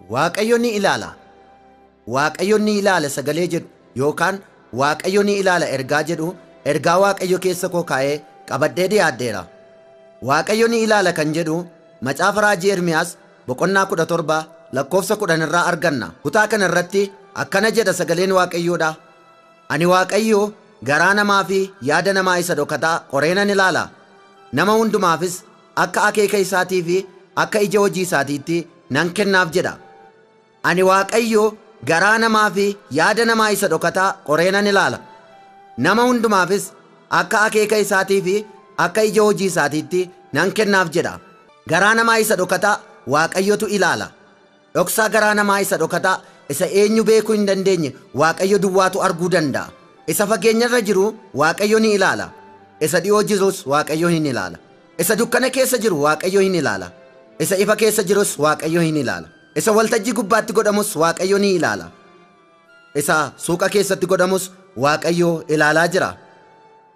Waaqayyo ni ilaala. Waaqayyo ni ilaala sagalee jedhu yookaan Waaqayyo ni ilaala ergaa jedhu ergaa Waaqayyo keessa koo kaa'ee qabadhee dhiyaadheera. Waaqayyo ni ilaala kan jedhu macaafa raajii Ermiyaas boqonnaa 17 lakkoofsa 10 irraa arganna. Kutaa kana irratti akkana jedha sagaleen Waaqayyoodha. Ani Waaqayyo garaa namaa fi yaada namaa isa dhokataa qoree nan ilaala. Nama hundumaafis akka akeeka isaatii fi akka ija hojii isaatiitti nan kennaaf jedha. Ani Waaqayyo garaa namaa fi yaada namaa isa dhokataa qoree nan ilaala. Nama hundumaafis akka akeeka isaatii fi akka ija hojii isaatiitti nan kennaaf jedha. Garaa namaa isa dhokataa Waaqayyotu ilaala. Dhoksaa garaa namaa isa dhokataa isa eenyu beekuu hin dandeenye Waaqayyo duwwaatu arguu danda'a. Isa fageenyarra jiru Waaqayyo ni ilaala. Isa dhi'oo jirus Waaqayyo hin ilaala. Isa dukkana keessa jiru Waaqayyo hin ilaala. Isa ifa keessa jirus Waaqayyo hin ilaala. Isa waltajjii gubbaatti godhamus Waaqayyo ni ilaala. Isa suuqa keessatti godhamus Waaqayyo ilaalaa jira.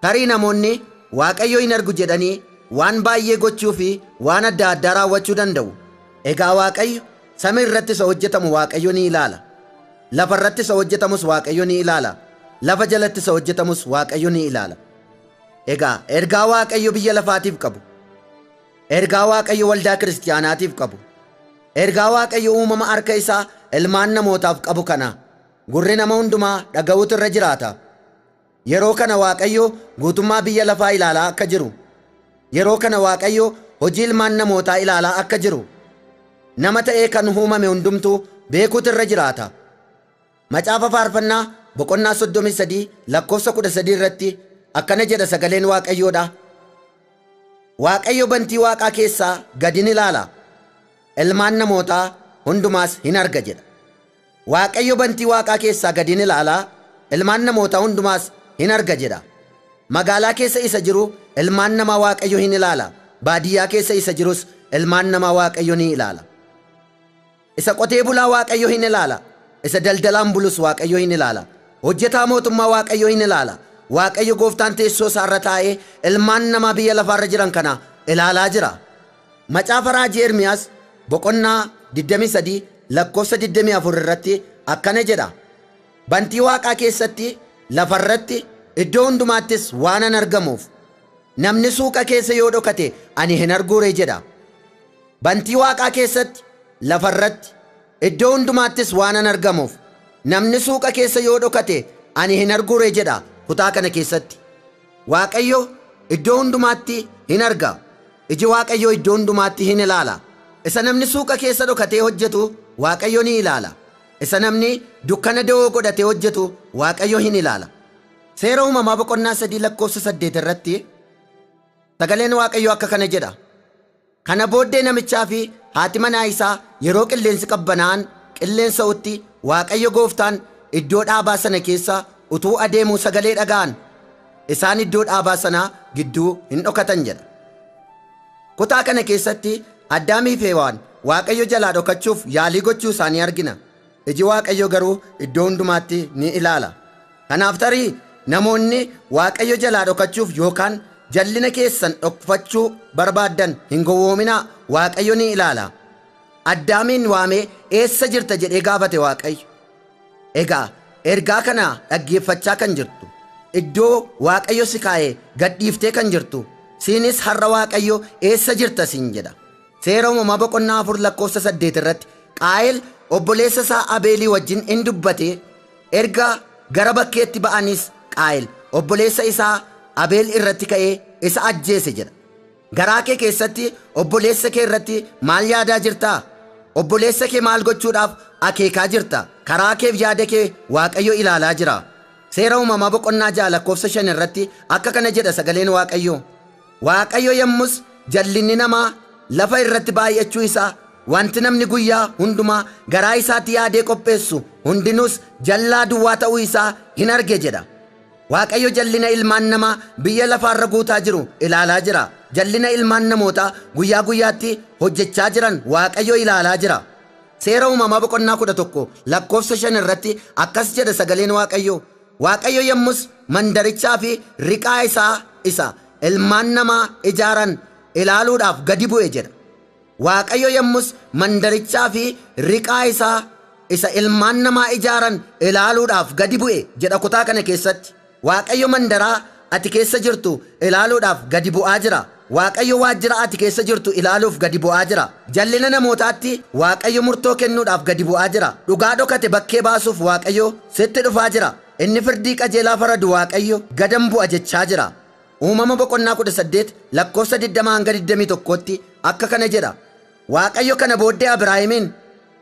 Tarii namoonni Waaqayyo hin argu jedhanii waan baay'ee gochuu fi waan adda addaa raawwachuu danda'u. Egaa Waaqayyo samii irratti isa hojjetamu Waaqayyo ni ilaala. Lafa irratti isa hojjetamus Waaqayyo ni ilaala. Lafa jalatti isa hojjetamus Waaqayyo ni ilaala. Egaa ergaa Waaqayyo biyya lafaatiif qabu. Ergaa Waaqayyo waldaa kiristaanaatiif qabu. Ergaa Waaqayyo uumama harka isaa ilmaan namootaaf qabu kana gurri nama hundumaa dhaga'uutu irra jiraata. Yeroo kana Waaqayyo guutummaa biyya lafaa ilaalaa akka jiru. Yeroo kana Waaqayyo hojii ilmaan namootaa ilaalaa akka jiru. Nama ta'ee kan uumame hundumtuu beekuutu irra jiraata. Macaafa faarfannaa boqonnaa 33 lakkoofsa 13 irratti akkana jedha sagaleen Waaqayyoodha. Waaqayyo bantii Waaqaa keessaa gadi ni ilaala. Ilmaan namootaa hundumaas hin arga jedha. Waaqayyo bantii Waaqaa keessaa gadi ni ilaala. Ilmaan namootaa hundumaas hin arga jedha. Magaalaa keessa isa jiru ilmaan namaa Waaqayyo hin ilaala. Baadiyyaa keessa isa jirus ilmaan namaa Waaqayyo ni ilaala. Isa qotee bulaa Waaqayyo hin ilaala. Isa daldalaan bulus Waaqayyo hin ilaala. Hojjetaa mootummaa Waaqayyo hin ilaala. Waaqayyo gooftaan teessoo isaarra taa'ee ilmaan namaa biyya lafaarra jiran kana ilaalaa jira. Macaafa raajii Ermiyaas boqonnaa 23 lakkoofsa 24 irratti akkana jedha. Bantii Waaqaa keessatti lafarratti iddoo hundumaattis waanan argamuuf namni suuqa keessa yoo dhokate ani hin arguure jedha. Bantii Waaqaa keessatti lafarratti iddoo hundumaattis waanan argamuuf namni suuqa keessa yoo dhokate ani hin arguure jedha. Kutaa kana keessatti Waaqayyo iddoo hundumaatti hin arga. Iji Waaqayyo iddoo hundumaatti hin ilaala. Isa namni suuqa keessa dhokatee hojjetu Waaqayyo ni ilaala. Isa namni dukkana da'oo godhatee hojjetu Waaqayyo hin ilaala. Seera uumamaa boqonnaa 3 lakkoofsa 8 irratti sagaleen Waaqayyo akka kana jedha. Kana booddee namichaa fi haati manaa isaa yeroo qilleensi qabbanaa'an qilleensa'utti Waaqayyo gooftaan iddoo dhaabaa sana keessa utuu adeemuu sagalee dhaga'an. Isaan iddoo dhaabaa sanaa gidduu hin dhokatan jedha. Kutaa kana keessatti Addaamii fi Hewaan Waaqayyo jalaa dhokachuuf yaalii gochuu isaanii argina. Iji Waaqayyo garuu iddoo hundumaatti ni ilaala. Kanaaf tarii namoonni Waaqayyo jalaa dhokachuuf yookaan jallina keessan dhokfachuu barbaaddan hin gowwoominaa. Waaqayyo ni ilaala. Addaamiin waamee eessa jirta jedhee gaafate Waaqayyo. Egaa ergaa kana dhaggeeffachaa kan jirtu, iddoo Waaqayyo si kaa'ee gadhiiftee kan jirtu, siinis har'a Waaqayyo eessa jirta siin jedha. Seera uumamaa boqonnaa 4 lakkoofsa 8 irratti Qaayel obboleessa isaa Abeelii wajjin in dubbate. Erga gara bakkeetti ba'anis Qaayel obboleessa isaa Abeel irratti ka'ee isa ajjeese jedha. Garaa kee keessatti obboleessa kee irratti maal yaadaa jirtaa? Obboleessa kee maal gochuudhaaf akeekaa jirta? Karaa keef yaada kee Waaqayyo ilaalaa jira. Seera uumamaa boqonnaa 6 lakkoofsa 5 irratti akka kana jedha sagaleen Waaqayyo. Waaqayyo yommus jallinni namaa lafa irratti baay'achuu isaa, wanti namni guyyaa hundumaa garaa isaatti yaadee qopheessu hundinuus jallaa duwwaa ta'uu isaa hin arge jedha. Waaqayyo jallina ilmaan namaa biyya lafaarra guutaa jiru ilaalaa jira. Jallina ilmaan namootaa guyyaa guyyaatti hojjechaa jiran Waaqayyo ilaalaa jira. Seera uumamaa boqonnaa 11 lakkoofsa 5 irratti akkas jedha sagaleen Waaqayyo. Waaqayyo yommus mandarichaa fi riqaa isaa ilmaan namaa ijaaran ilaaluudhaaf gadi bu'e jedha. Waaqayyo yommus mandarichaa fi riqaa isaa isa ilmaan namaa ijaaran ilaaluudhaaf gadi bu'e jedha kutaa kana keessatti. Waaqayyo mandaraa ati keessa jirtu ilaaluudhaaf gadi bu'aa jira. Waaqayyo waajjira ati keessa jirtu ilaaluuf gadi bu'aa jira. Jallina namootaatti Waaqayyo murtoo kennuudhaaf gadi bu'aa jira. Dhugaa dhokate bakkee baasuuf Waaqayyo sitti dhufaa jira. Inni firdii qajeelaa faradu Waaqayyo gadan bu'a jechaa jira. Uumama boqonnaa 18 lakkoofsa 20-21tti akka kana jedha. Waaqayyo kana booddee Abrahaamiin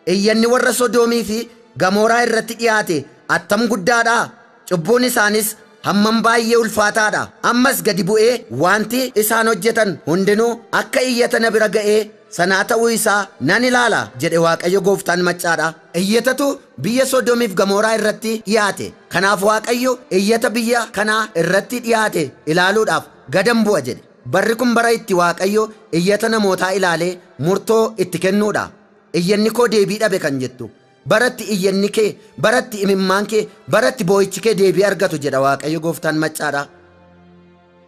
iyyanni warra Sodoomii fi Gamooraa irratti dhiyaate attam guddaadha. Cubbuun isaanis hammam baay'ee ulfaataadha. Ammas gadi bu'ee wanti isaan hojjetan hundinuu akka iyyata na bira ga'ee sanaa ta'uu isaa nan ilaala jedhe Waaqayyo gooftaan maccaadha. Iyyatatu biyya Sodoomiif Gamooraa irratti dhiyaate. Kanaaf Waaqayyo iyyata biyya kanaa irratti dhiyaate ilaaluudhaaf gadan bu'a jedhe. Barri kun bara itti Waaqayyo iyyata namootaa ilaalee murtoo itti kennuudha. Iyyanni koo deebii dhabe kan jettu. Baratti iyyanni kee, baratti imimmaan kee, baratti boo'ichi kee deebii argatu jedha Waaqayyo gooftaan maccaadha.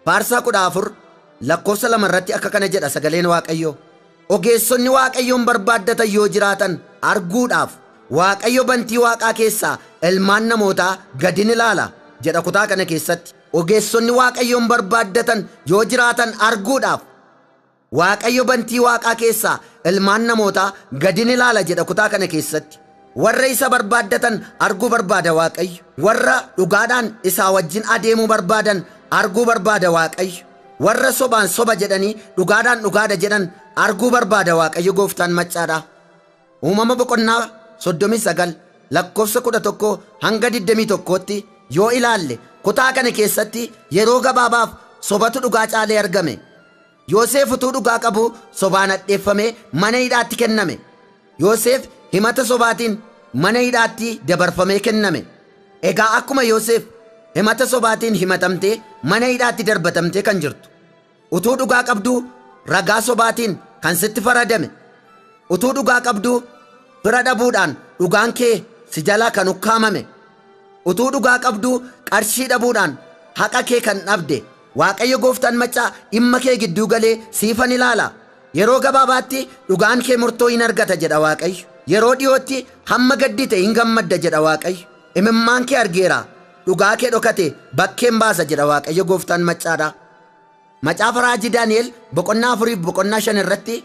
Faarsaa 14 lakkoofsa 2 irratti akka kana jedha sagaleen Waaqayyo. Ogeessonni Waaqayyoon barbaaddatan yoo jiraatan arguudhaaf Waaqayyo bantii Waaqaa keessaa ilmaan namootaa gadi ni ilaala jedha kutaa kana keessatti. Ogeessonni Waaqayyoon barbaaddatan yoo jiraatan arguudhaaf Waaqayyo bantii Waaqaa keessaa ilmaan namootaa gadi ni ilaala jedha kutaa kana keessatti. Warra isa barbaaddatan arguu barbaada Waaqayyo. Warra dhugaadhaan isaa wajjin adeemuu barbaadan arguu barbaada Waaqayyo. Warra sobaan soba jedhanii dhugaadhaan dhugaadha jedhan arguu barbaada Waaqayyo gooftaan maccaadha. Uumama boqonnaa 39 lakkoofsa 11-21tti yoo ilaalle kutaa kana keessatti yeroo gabaabaaf sobatu dhugaa caalee argame. Yoosef utuu dhugaa qabu sobaan hadheeffamee mana hidhaatti kenname. Yoosef himata sobaatiin mana hidhaatti dabarfamee kenname. Egaa akkuma Yoosef himata sobaatiin himatamtee mana hidhaatti darbatamtee kan jirtu. Utuu dhugaa qabduu ragaa sobaatiin kan sitti faradame. Utuu dhugaa qabduu fira dhabuudhaan dhugaan kee si jalaa kan ukkaamame. Utuu dhugaa qabduu qarshii dhabuudhaan haqa kee kan dhabde. Waaqayyo gooftaan maccaa dhimma kee gidduu galee siifan ilaala. Yeroo gabaabaatti dhugaan kee murtoo hin argata jedha Waaqayyo. Yeroo dhiyootti hamma gaddite hin gammadda jedha Waaqayyo. Imimmaan kee argeera. Dhugaa kee dhokate bakkeen baasa jedha Waaqayyo gooftaan maccaadha. Macaafa raajii Daani'el boqonnaa 4 fi boqonnaa 5 irratti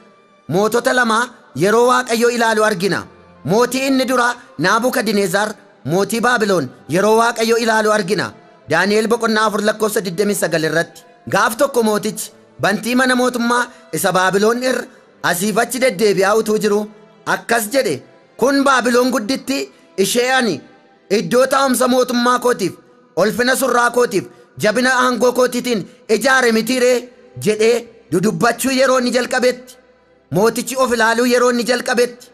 mootota lama yeroo Waaqayyo ilaalu argina. Mootii inni dura Naabukadneezar mootii Baabiloon yeroo Waaqayyo ilaalu argina. Daani'el boqonnaa 4 lakkoofsa 29 irratti gaaf tokko mootichi bantii mana mootummaa isa Baabiloon irra asiif achi deddeebi'aa utuu jiru akkas jedhe, kun Baabiloon gudditti ishee ani iddoo taa'umsa mootummaa kootiif ulfina surraa kootiif jabina aangoo kootiitiin ijaare mitiiree jedhee dudubbachuu yeroo inni jalqabetti, mootichi of ilaaluu yeroo inni jalqabetti,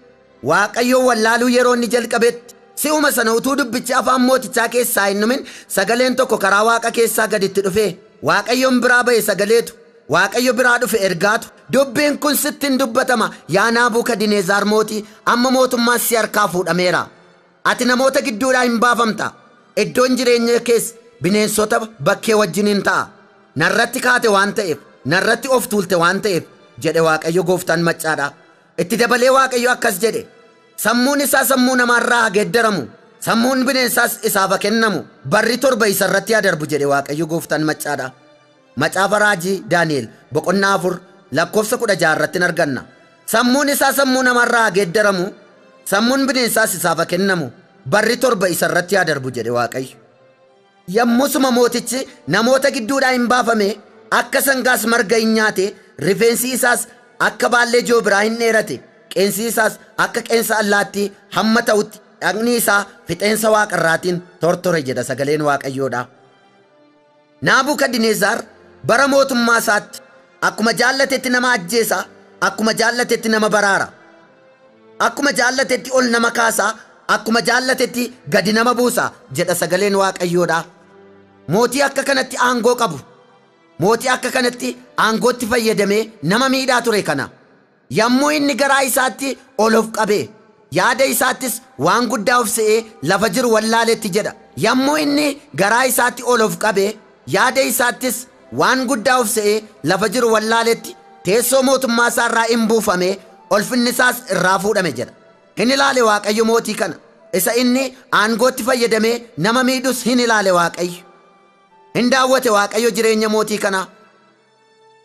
Waaqayyoo wallaaluu yeroo inni jalqabetti, si'uma sana utuu dubbichi afaan mootichaa keessaa hin dhumin sagaleen tokko karaa Waaqa keessaa gaditti dhufe. Waaqayyoon biraa ba'e sagaleetu, Waaqayyo biraa dhufe ergaatu, dubbiin kun sittiin dubbatama yaa Naabukadneezar mootii, amma mootummaan si harkaa fuudhameera. Ati namoota gidduudhaa hin baafamta. Iddoon jireenya kees bineensota bakkee wajjiniin ta'a. Narratti kaate waan ta'eef, narratti of tuulte waan ta'eef jedhe Waaqayyo gooftaan maccaadha. Itti dabalee Waaqayyo akkas jedhe, sammuun isaa sammuu namaarraa geeddaramu, sammuun bineensaas isaaf kennamu, barri 7 isarratti adarbu jedhe Waaqayyo gooftaan maccaadha. Macaafa raajii Daani'el boqonnaa 4 lakkoofsa 16 irratti arganna. Sammuun isaa sammuu namaarraa geeddaramu, sammuun bineensaas isaaf kennamu, barri 7 isarratti adarbu jedhe Waaqayyo. Yommusuma mootichi namoota gidduudhaa hin baafame, akka sangaas marga hin nyaate, rifeensi isaas akka baallee joobiraa hin dheerate, qeensi isaas akka qeensa allaattii hamma ta'utti dhagni isaa fixeensa waaqarraatiin tortore jedha sagaleen Waaqayyoodha. Naabukadneezar bara mootummaa isaatti akkuma jaallatetti nama ajjeesa, akkuma jaallatetti nama baraara, akkuma jaallatetti ol nama kaasa, akkuma jaallatetti gadi nama buusa jedha sagaleen Waaqayyoodha. Mootii akka kanatti aangoo qabu, mootii akka kanatti aangootti fayyadamee nama miidhaa ture kana yommuu inni garaa isaatti ol of qabee yaada isaattis waan guddaa of se'ee lafa jiru wallaaletti jedha. Yommuu inni garaa isaatti ol of qabee yaada isaattis waan guddaa of se'ee lafa jiru wallaaletti teessoo mootummaa isaarraa hin buufame ulfinni isaas irraa fuudhame jedha. Hin ilaale Waaqayyo mootii kana. Isa inni aangootti fayyadamee nama miidhus hin ilaale Waaqayyo. Hin daawwate Waaqayyo jireenya mootii kanaa.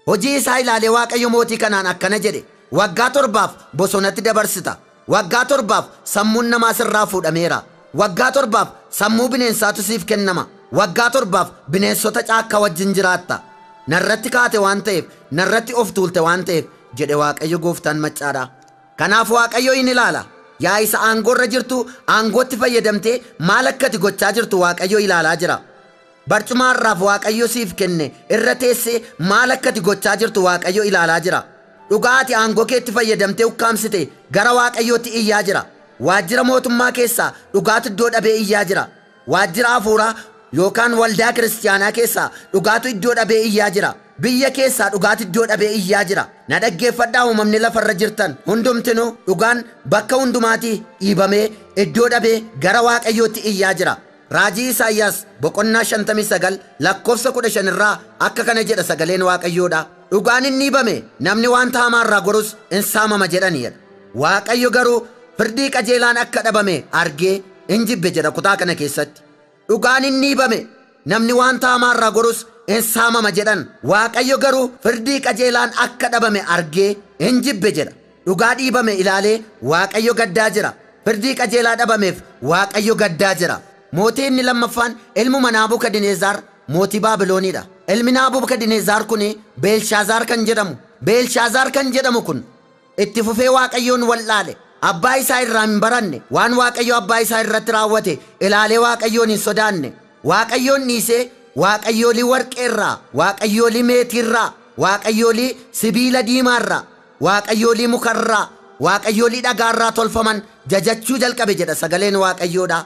Hojii isaa ilaale Waaqayyo mootii kanaan akkana jedhe. Waggaa 7 bosonatti dabarsita. Waggaa 7 sammuun namaa sirraa fuudhameera. Waggaa 7 sammuu bineensaatu siif kennama. Waggaa 7 bineensota caakkaa wajjin jiraatta. Narratti kaate waan ta'eef, narratti of tuulte waan ta'eef jedhe Waaqayyo gooftaan maccaadha. Kanaaf Waaqayyo hin ilaala. Yaa isa aangoorra jirtu aangootti fayyadamtee maal akkati gochaa jirtu Waaqayyo ilaalaa jira. Barcumaarraaf Waaqayyo siif kenne irra teessee maal akkati gochaa jirtu Waaqayyo ilaalaa jira. Dhugaati aangoo keetti fayyadamtee ukkaamsite gara Waaqayyootti iyyaa jira. Waajjira mootummaa keessaa dhugaatu iddoo dhabee iyyaa jira. Waajjira hafuuraa yookaan waldaa kiristaanaa keessaa dhugaatu iddoo dhabee iyyaa jira. Biyya keessaa dhugaatu iddoo dhabee iyyaa jira. Na dhaggeeffadhaa uumamni lafarra jirtan hundumtinuu dhugaan bakka hundumaatii dhiibamee iddoo dhabee gara Waaqayyootti iyyaa jira. Raajii Isaayyaas boqonnaa 59 lakkoofsa 15 irraa akka kana jedha sagaleen Waaqayyoodha. Dhugaan hin dhiibame namni waan hamaa gorus hin saamama jedhaniidha. Waaqayyo garuu firdii qajeelaan akka dhabame argee hin jibbe jedha kutaa kana keessatti. Dhugaan hin dhiibame namni waan hamaa gorus hin saamama jedhan. Waaqayyo garuu firdii qajeelaan akka dhabame argee hin jibbe jedha. Dhugaa dhiibame ilaalee Waaqayyo gaddaa jira. Firdii qajeelaa dhabameef Waaqayyo gaddaa jira. Mootii inni lammaffaan ilmuma Naabukadneezar mootii Baabilooniidha. Ilmi Naabukadneezar kun Beelshaazaar kan jedhamu. Beelshaazaar kan jedhamu kun itti fufee Waaqayyoon wallaale. Abbaa isaa irraa hin baranne. Waan Waaqayyo abbaa isaa irratti raawwate ilaalee Waaqayyoon hin sodaanne. Waaqayyoon dhiisee waaqayyoolii warqeerraa, waaqayyoolii meetiirraa, waaqayyoolii sibiila diimaarraa, waaqayyoolii mukarraa, waaqayyoolii dhagaarraa tolfaman jajachuu jalqabe jedha sagaleen Waaqayyoodha.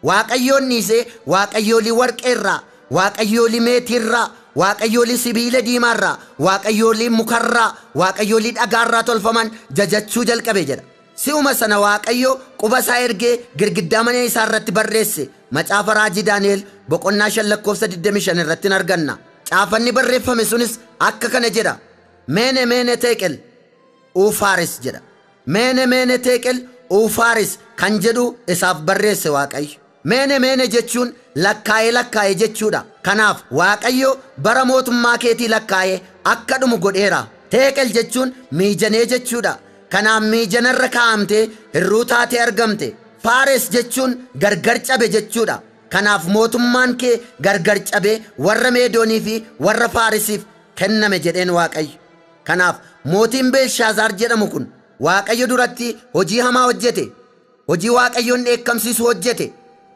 Waaqayyoon dhiisee waaqayyoolii warqeerraa, waaqayyoolii meetiirraa, waaqayyoolii sibiila diimaarraa, waaqayyoolii mukarraa, waaqayyoolii dhagaarraa tolfaman jajachuu jalqabe jedha. Si'uma sana Waaqayyo quba isaa ergee girgiddaa mana isaa irratti barreesse. Macaafa raajii Daani'el boqonnaa 5 lakkoofsa 25 irratti arganna. Caafanni barreeffame sunis akka kana jedha. Meene meene teeqel Uufaaris jedha. Meene meene teeqel Uufaaris kan jedhu isaaf barreesse Waaqayyo. Meene meene jechuun lakkaa'ee jechuudha. Kanaaf Waaqayyo bara mootummaa keetii lakkaa'ee akka dhumu godheera. Teeqel jechuun miijanee jechuudha. Kanaaf miijanarra kaa'amtee hirruu taatee argamte. Faares jechuun gargar cabe jechuudha. Kanaaf mootummaan kee gargar cabe warra Meedoonii fi warra Faarisiif kenname jedheen Waaqayyo. Kanaaf mootiin Beelshaazaar jedhamu kun Waaqayyo duratti hojii hamaa hojjete. Hojii Waaqayyoon dheekkamsiisu hojjete.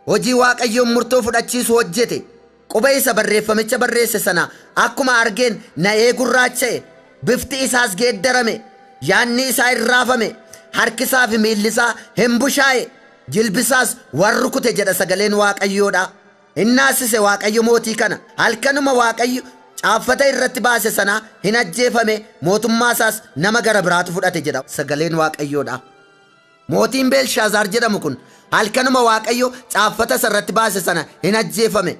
Hojii Waaqayyoon murtoo fudhachiisu hojjete. Quba isa barreeffamicha barreesse sana akkuma argeen na'ee gurraacha'e. Bifti isaas geeddarame. Yaanni isaa irraafame. Harkisaa fi miillisaa hin bushaa'e. Jilbisaas warri kute jedha sagaleen Waaqayyoodha. Innaasise Waaqayyo mootii kana. Halkanuma Waaqayyo caaffata irratti baase sana hin ajjeefame. Mootummaa isaas nama gara biraatu fudhate jedha sagaleen Waaqayyoodha. Mootiin Beelshaazaar jedhamu kun halkanuma Waaqayyo caaffata irratti baase sana hin ajjeefame.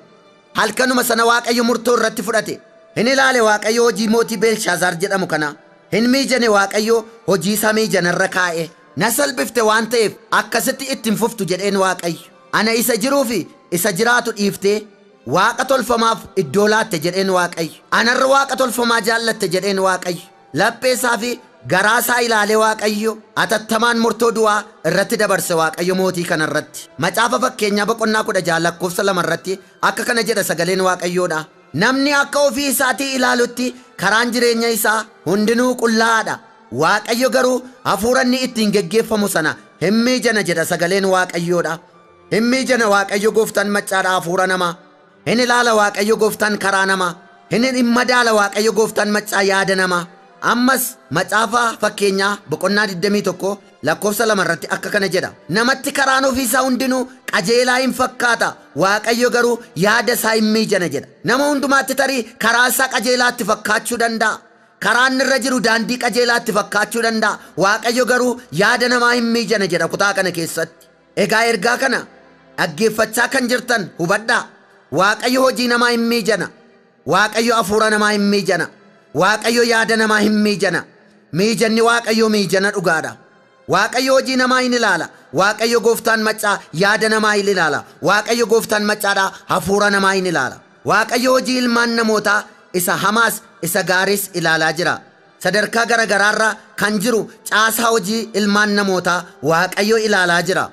Halkanuma sana Waaqayyo murtoo irratti fudhate. Hin ilaale Waaqayyo hojii mootii Beelshaazaar jedhamu kana. Hin miijane Waaqayyo hojii isaa miijanarra kaa'e. Na salphifte waan ta'eef akkasitti ittiin fuftu jedheen Waaqayyo. Ana isa jiruu fi isa jiraatu dhiiftee Waaqa tolfamaaf iddoo laatte jedheen Waaqayyo. Anarra Waaqa tolfamaa jaallatte jedheen Waaqayyo. Lapheesaa fi garaasaa ilaalee Waaqayyo atattamaan murtoo du'aa irratti dabarse Waaqayyo mootii kanarratti. Macaafa fakkeenyaa boqonnaa 16 lakkoofsa 2 irratti akka kana jedha sagaleen Waaqayyoodha. Namni akka ofii isaatii ilaalutti karaan jireenya isaa hundinuu qullaa'aadha. Waaqayyo garuu hafuura inni ittiin geggeeffamu sana hin miijana jedha sagaleen Waaqayyoodha. Hin miijana Waaqayyo gooftaan maccaadha hafuura namaa. Hin ilaala Waaqayyo gooftaan karaa namaa. Hin madaala Waaqayyo gooftaan maccaa yaada namaa. Ammas macaafa fakkeenyaa boqonnaa 21 lakkoofsa 2 irratti akka kana jedha. Namatti karaan ofii isaa hundinuu qajeelaa hin fakkaata. Waaqayyo garuu yaada isaa hin miijana jedha. Nama hundumaatti tarii karaa isaa qajeelaatti fakkaachuu danda'a. Karaan irra jiru daandii qajeelaatti fakkaachuu danda'a. Waaqayyo garuu yaada namaa hin miijana jedha kutaa kana keessatti. Egaa ergaa kana dhaggeeffachaa kan jirtan hubadhaa. Waaqayyo hojii namaa hin miijana. Waaqayyo hafuura namaa hin miijana. Waaqayyo yaada namaa hin miijana. miijanni waaqayyoo miijana dhugaadha. Waaqayyo hojii namaa hin ilaala. Waaqayyo gooftaan maccaa yaada namaa hin ilaala. Waaqayyo gooftaan maccaadha hafuura namaa hin ilaala. Waaqayyo hojii ilmaan namootaa isa hamaas isa gaariis ilaalaa jira. Sadarkaa garagaraarra kan jiru caasaa hojii ilmaan namootaa waaqayyo ilaalaa jira.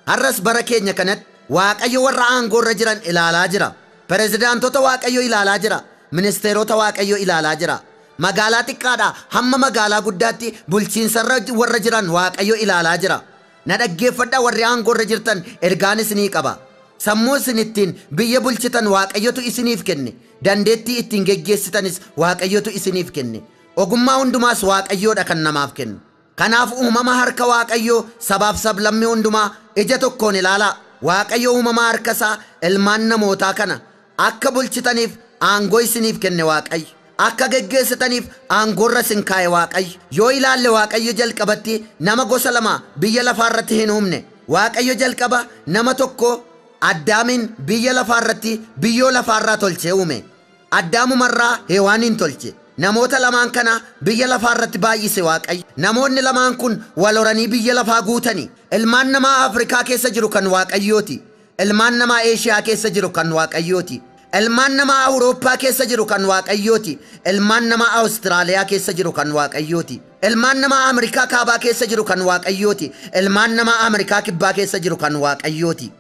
Har'as bara keenya kanatti waaqayyo warra aangoorra jiran ilaalaa jira. Pirezidaantota waaqayyo ilaalaa jira. Ministeerota waaqayyo ilaalaa jira. Magaalaa xiqqaadhaa hamma magaalaa guddaatti bulchiinsarra warra jiran waaqayyo ilaalaa jira. Na dhaggeeffadhaa warri aangoorra jirtan ergaan isinii qaba. Sammuu isin ittiin biyya bulchitan waaqayyotu isiniif kenne. Dandeettii ittiin geggeessitanis waaqayyotu isiniif kenne. Ogummaa hundumaas waaqayyoodha kan namaaf kennu. Kanaaf uumama harka waaqayyoo sabaaf sablammii hundumaa ija tokkoon ilaalaa. Waaqayyo uumama harkasaa ilmaan namootaa kana akka bulchitaniif aangoo isiniif kenne waaqayyo. Akka geggeessitaniif aangoorra isin kaa'e waaqayyo. Yoo ilaalle waaqayyo jalqabatti nama gosa lama biyya lafaarratti hin uumne. Waaqayyo jalqaba nama tokko Addaamin biyya lafaarratti biyyoo lafaarraa tolchee uume. Addaamumarraa Heewaanin tolche. Namoota lamaan kana biyya lafaarratti baay'ise waaqayyo. Namoonni lamaan kun wal horanii biyya lafaa guutani. Ilmaan namaa Afrikaa keessa jiru kan waaqayyooti. Ilmaan namaa Eeshiyaa keessa jiru kan waaqayyooti. Ilmaan namaa Awurooppaa keessa jiru kan waaqayyooti. Ilmaan namaa Awustiraaliyaa keessa jiru kan waaqayyooti. Ilmaan namaa Ameerikaa kaabaa keessa jiru kan waaqayyooti. Ilmaan namaa Ameerikaa kibbaa keessa jiru kan waaqayyooti.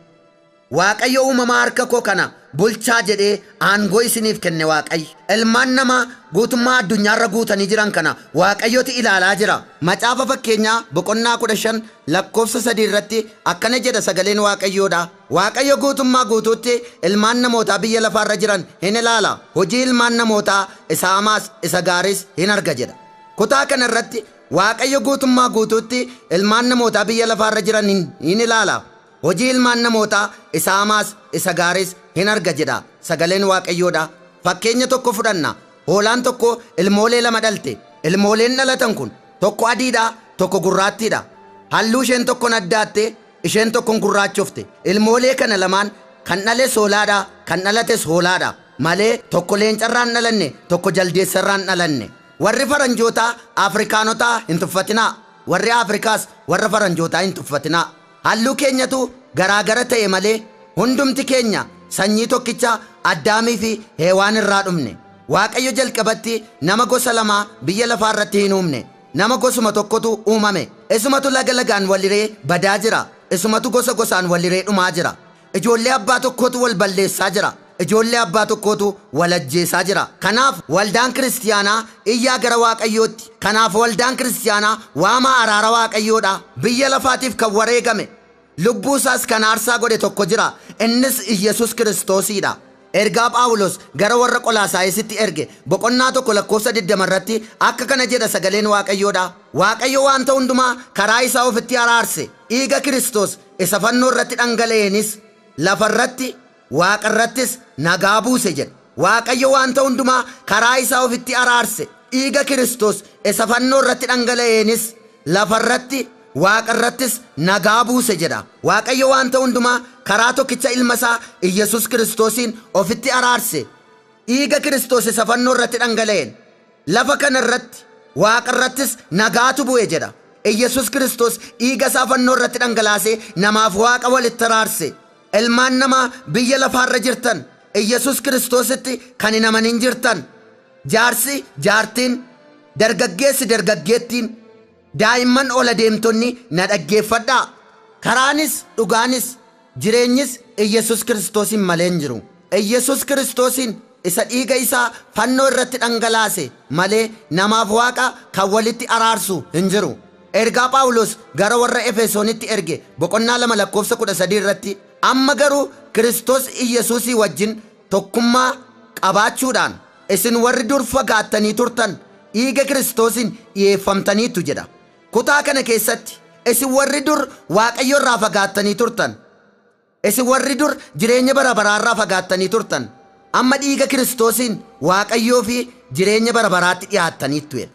Waaqayyo uumama harka koo kana bulchaa jedhee aangoo isiniif kenne waaqayyo. Ilmaan namaa guutummaa addunyaarra guutanii jiran kana waaqayyooti ilaalaa jira. Macaafa fakkeenyaa boqonnaa 15 lakkoofsa 3 irratti akkana jedha sagaleen waaqayyoodha. Waaqayyo guutummaa guutuutti ilmaan namootaa biyya lafaarra jiran hin ilaala. Hojii ilmaan namootaa isa hamaas isa gaariis hin arga jedha. Kutaa kana irratti waaqayyo guutummaa guutuutti ilmaan namootaa biyya lafaarra jiran hin ilaala. Hojii ilmaan namootaa isa hamaas isa gaariis hin arga jedha sagaleen waaqayyoodha. Fakkeenya tokko fudhanna. Hoolaan tokko ilmoolee lama dhalte. Ilmooleen dhalatan kun tokko adiidha tokko gurraattiidha. Halluu isheen tokkoon addaatte isheen tokkoon gurraachofte. Ilmoolee kana lamaan kan dhales hoolaadha kan dhalates hoolaadha malee tokko leencarraan dhalanne tokko jaldeessarraan dhalanne. Warri faranjootaa Afrikaanotaa hin tuffatinaa. Warri Afrikaas warra faranjootaa hin tuffatinaa. Halluu keenyatu garaagara ta'e malee hundumti keenya sanyii tokkicha Addaamii fi Heewaan irraa dhumne. Waaqayyo jalqabatti nama gosa lama biyya lafaarratti hin uumne. Nama gosuma tokkotu uumame. Isumatu laga lagaan waliree badaa jira. Isumatu gosa gosaan waliree dhumaa jira. Ijoollee abbaa tokkootu wal balleessaa jira. Ijoollee abbaa tokkootu wal ajjeesaa jira. Kanaaf waldaan kiristiyaanaa iyyaa gara waaqayyootti. Kanaaf waldaan kiristiyaanaa waamaa araara waaqayyoodha. Biyya lafaatiif kan wareegame. Lubbuu isaas kan aarsaa godhe tokko jira. Innis Iyesuus Kiristoosidha. Ergaa Phaawulos gara warra Qolaasaayisitti erge boqonnaa 1 lakkoofsa 20 irratti akka kana jedha sagaleen waaqayyoodha. Waaqayyo waanta hundumaa karaa isaa ofitti araarse. Dhiiga Kiristoos isa fannoo irratti dhangala'eenis lafarratti waaqarrattis nagaa buuse jedha. Waaqayyo waanta hundumaa karaa isaa ofitti araarse. Dhiiga Kiristoos isa fannoo irratti dhangala'eenis lafarratti waaqarrattis nagaa buuse jedha. Waaqayyo waanta hundumaa karaa tokkicha ilma isaa Iyesuus Kiristoosiin ofitti araarse. Dhiiga Kiristoos isa fannoo irratti dhangala'een lafa kana irratti waaqarrattis nagaatu bu'e jedha. Iyesuus Kiristoos dhiiga isaa fannoo irratti dhangalaasee namaaf waaqa walitti araarse. Ilmaan namaa biyya lafaarra jirtan Iyesuus Kiristoositti kan hin amanin jirtan jaarsi jaartiin dargaggeessi dargaggeettiin daa'imman ol adeemtonni na dhaggeeffadhaa. Karaanis dhugaanis jireenyis Iyesuus Kiristoosiin malee hin jiru. Iyesuus Kiristoosiin isa dhiiga isaa fannoo irratti dhangalaase malee namaaf waaqa kan walitti araarsu hin jiru. Ergaa Phaawulos gara warra Efesoonitti erge boqonnaa 2 lakkoofsa 13 irratti amma garuu Kiristoos Iyesuusii wajjin tokkummaa qabaachuudhaan isin warri dur fagaattanii turtan dhiiga Kiristoosiin dhiyeeffamtaniitu jedha. Kutaa kana keessatti isin warri dur waaqayyo irraa fagaattanii turtan. Isin warri dur jireenya bara baraarraa fagaattanii turtan. Amma dhiiga Kiristoosiin waaqayyoo fi jireenya bara baraatti dhiyaattaniitu jedha.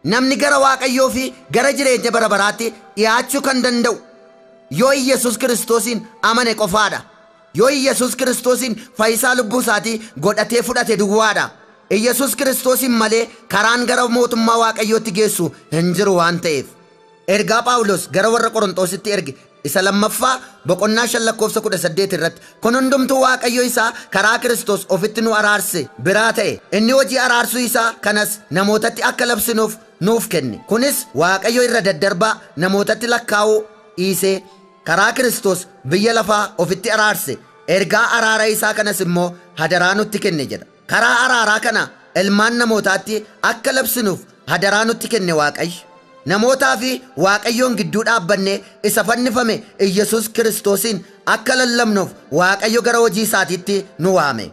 Namni gara waaqayyoo fi gara jireenya bara baraatti dhiyaachuu kan danda'u yoo Iyesuus Kiristoosiin amane qofaadha. Yoo Iyesuus Kiristoosiin fayyisaa lubbuu isaatii godhatee fudhate duwwaadha. Yesus Kiristoosin malee karaan gara mootummaa Waaqayyootti geessu hin jiru waan ta'eef. Ergaa Phaawulos gara warra Qorontositti erge isa lammaffaa boqonnaa 5:18 irratti kun hundumtuu Waaqayyo isaa karaa Kiristoos ofitti nu araarse biraa ta'e. Inni hojii araarsuu isaa kanas namootatti akka labsinuuf nuuf kenne. Kunis Waaqayyo irra daddarbaa namootatti lakkaa'uu dhiisee karaa Kiristoos biyya lafaa ofitti araarse. Ergaa araara isaa kanas immoo hadaraa nutti kenne jedha. Karaa araaraa kana ilmaan namootaatti akka labsinuuf hadaraa nutti kenne Waaqayyo. Namootaa fi Waaqayyoon gidduu dhaabbanne isa fannifame Yesus Kiristoosin akka lallabnuuf Waaqayyo gara hojii isaatiitti nu waame.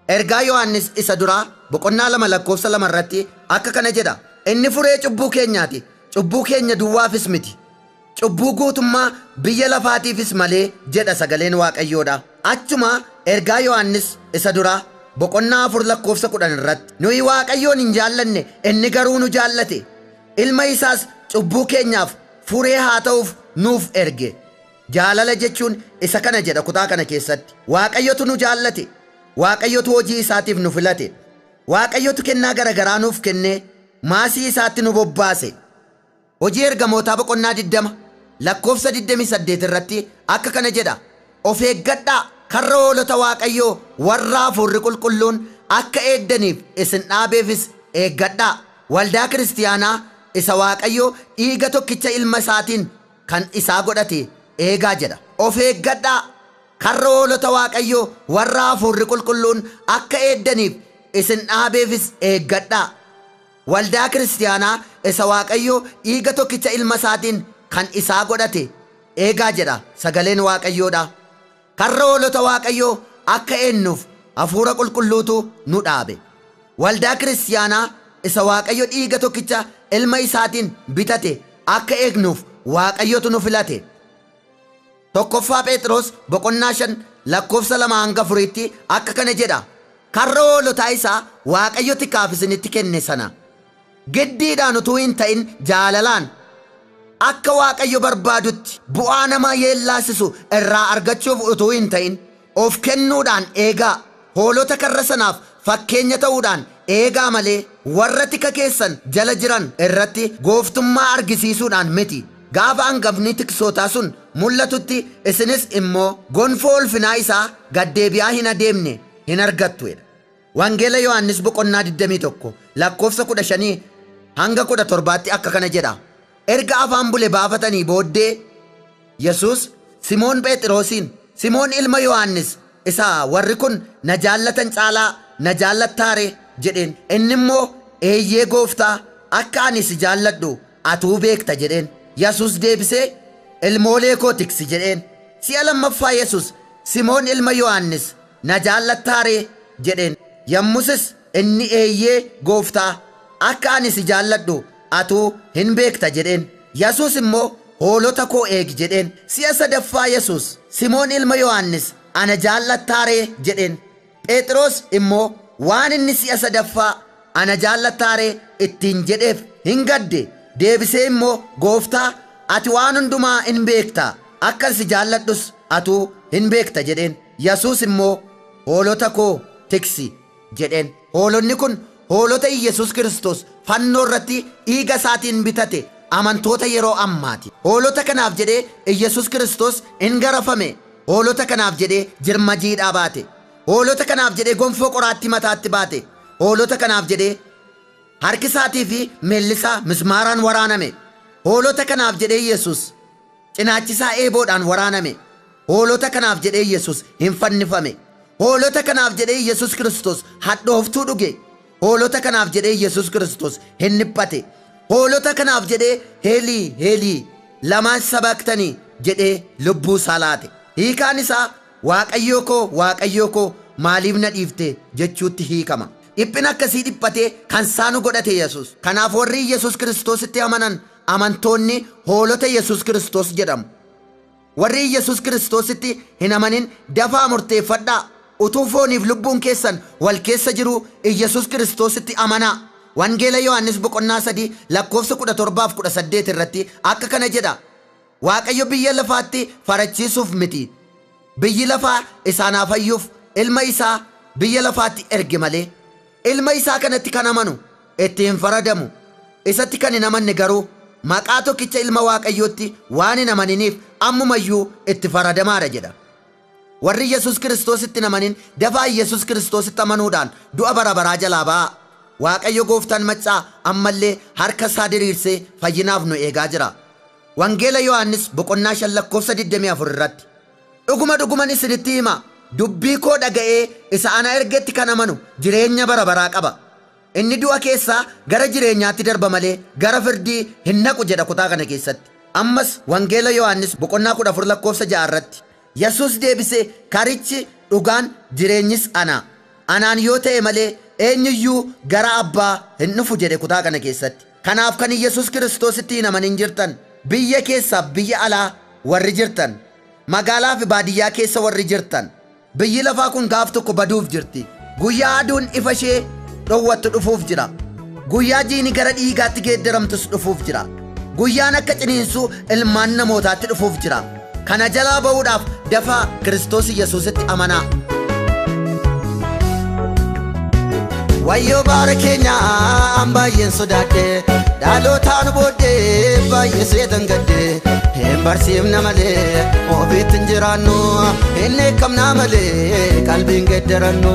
Ergaa Yohaannis isa duraa boqonnaa 2:2 irratti akka kana jedha. Inni furee cubbuu keenyaati. Cubbuu keenya duwwaafis miti. Cubbuu guutummaa biyya lafaatiifis malee jedha sagaleen Waaqayyoodha. Achuma ergaa Yohaannis isa duraa boqonnaa 4:10 irratti nuyi Waaqayyoon hin jaallanne inni garuu nu jaallate. Ilma isaas cubbuu keenyaaf furee haa ta'uuf nuuf erge. Jaalala jechuun isa kana jedha kutaa kana keessatti. Waaqayyotu nu jaallate. Waaqayyotu hojii isaatiif nu filate. Waaqayyotu kennaa garagaraa nuuf kennee maasii isaatti nu bobbaase. Hojii ergamootaa boqonnaa 20:28 irratti akka kana jedha. Of eeggadhaa karra hoolota Waaqayyoo warra hafuurri qulqulluun akka eegdaniif isin dhaabeefis eeggadhaa. Waldaa kiristiyaanaa isa Waaqayyo dhiiga tokkicha ilma isaatiin kan isaa godhate eegaa jedha. Of eeggadhaa karra hoolota Waaqayyoo warra hafuurri qulqulluun akka eegdaniif isin dhaabeefis eeggadhaa. Waldaa kiristiyaanaa isa Waaqayyo dhiiga tokkicha ilma isaatiin kan isaa godhate eegaa jedha sagaleen Waaqayyoodha. Karra hoolota Waaqayyoo akka eennuuf hafuura qulqulluutu nu dhaabe. Waldaa kiristiyaanaa isa Waaqayyo dhiiga tokkicha ilma isaatiin bitate akka eegnuuf Waaqayyotu nu filate. Tokkoffaa Phexros boqonnaa 5:2-4 akka kana jedha. Karra hoolotaa isaa Waaqayyo tikaaf isinitti kenne sana giddiidhaan utuu hin ta'in jaalalaan akka Waaqayyo barbaadutti bu'aa namaa yeellaasisu irraa argachuuf utuu hin ta'in of kennuudhaan eegaa. Hoolota karra sanaaf fakkeenya ta'uudhaan eegaa malee warra tika keessan jala jiran irratti gooftummaa argisiisuudhaan miti. Gaafa hangafni tiksootaa sun mul'atutti isinis immoo gonfoo ulfinaa isaa gaddeebi'aa hin adeemne hin argattu. Wangeela Yohaannis boqonnaa 21:15-17 akka kana jedha. Erga afaan bule baafatanii booddee Yesus Simoon Phexrosiin, Simoon ilma Yohaannis isa warri kun na jaallatan caalaa na jaallattaare jedheen. Inni immoo eeyyee gooftaa akka ani si jaalladhu atuu beekta jedheen. Yesus deebisee ilmoolee koo tiksi jedheen. Si'a lammaffaa Yesus Simoon ilma Yohaannis na jaallattaare jedheen. Yommusis inni eeyyee gooftaa akka ani si jaalladhu atuu hin beekta jedheen. Yesus immoo hoolota koo eegi jedheen. Si'a sadaffaa Yesus Simoon ilma Yohaannis ana jaallattaare jedheen. Phexros immoo waan inni si'a sadaffaa ana jaallattaare ittiin jedheef hin gadde. Deebisee immoo gooftaa ati waan hundumaa hin beekta akka si jaalladhus atuu hin beekta jedheen. Yesus immoo hoolota koo tiksi jedheen. Hoolonni kun hoolota Yesus Kiristoos fannoo irratti dhiiga isaatiin bitate amantoota yeroo ammaati. Hoolota kanaaf jedhee Yesus Kiristoos hin garafame. Hoolota kanaaf jedhee jirma jiidhaa baate. Hoolota kanaaf jedhee gonfoo qoraattii mataatti baate. Hoolota kanaaf jedhee harki isaatii fi miilli isaa mismaaraan waraaname. Hoolota kanaaf jedhee Yesus cinaachisaa eeboodhaan waraaname. Hoolota kanaaf jedhee Yesus hin fannifame. Hoolota kanaaf jedhee Yesus Kiristoos hadhooftuu dhuge. Hoolota kanaaf jedhee Yesus Kiristoos hin dhiphate. Hoolota kanaaf jedhee heelii heelii lamaan sabaktanii jedhee lubbuu isaa laate. Hiikaan isaa Waaqayyoo koo maaliif na dhiifte jechuutti hiikama. Dhiphina akkasii dhiphatee kan saanu godhate Yesus. Kanaaf warri Yesus Kiristoositti amanan amantoonni hoolota Yesus Kiristoos jedhamu. Warri Yesus Kiristoositti hin amanin dafaa murteeffadhaa. Utuu fooniif lubbuun keessan wal keessa jiru Yesus Kiristoositti amanaa. Wangeela Yohaannis boqonnaa 3:17-18 irratti akka kana jedha. Waaqayyo biyya lafaatti farachiisuuf miti. Biyyi lafaa isaanaaf fayyuuf ilma isaa biyya lafaatti erge malee. ilma isaa kanatti kan amanu itti hin faradamu. Isatti kan hin amanne garuu maqaa tokkicha ilma waaqayyootti waan hin amaniniif ammumayyuu itti faradamaadha jedha. Warri Yesus Kiristoositti hin amanin dafaa Yesus Kiristoositti amanuudhaan du'a bara baraa jalaa ba'a. Waaqayyo gooftaan maccaa ammallee harka isaa diriirsee fayyinaaf nu eegaa jira. Wangeela Yohaannis boqonnaa 5:24 irratti dhuguman isinitti hima, dubbii koo dhaga'ee isa ana ergetti kan amanu jireenya bara baraa qaba. Inni du'a keessaa gara jireenyaatti darba malee gara firdii hin naqu jedha kutaa kana keessatti. Ammas wangeela Yohaannis boqonnaa 14:6 irratti Yesus deebisee karichi dhugaan jireenyis ana. Anaan yoo ta'e malee eenyuyyuu gara abbaa hin dhufu jedhe kutaa kana keessatti. Kanaaf kan Yesus Kiristoositti hin amanin jirtan, biyya keessaa biyya alaa warri jirtan, magaalaa fi baadiyyaa keessa warri jirtan, biyyi lafaa kun gaaf tokko baduuf jirti. Guyyaa aduun ifa ishee dhowwattu dhufuuf jira. Guyyaa jiini gara dhiigaatti geeddaramtus dhufuuf jira. Guyyaan akka ciniinsuu ilmaan namootaatti dhufuuf jira. Kana jalaa ba'uudhaaf dafaa Kiristoos Yesuusitti amanaa. Wayyoo baara keenya an baay'een sodaadhe, dhalootaan booddee baay'ee seetan gadde. Hin barsiifna malee ofiitti hin jiraannu, hin eekamna malee qalbiin geeddarannu.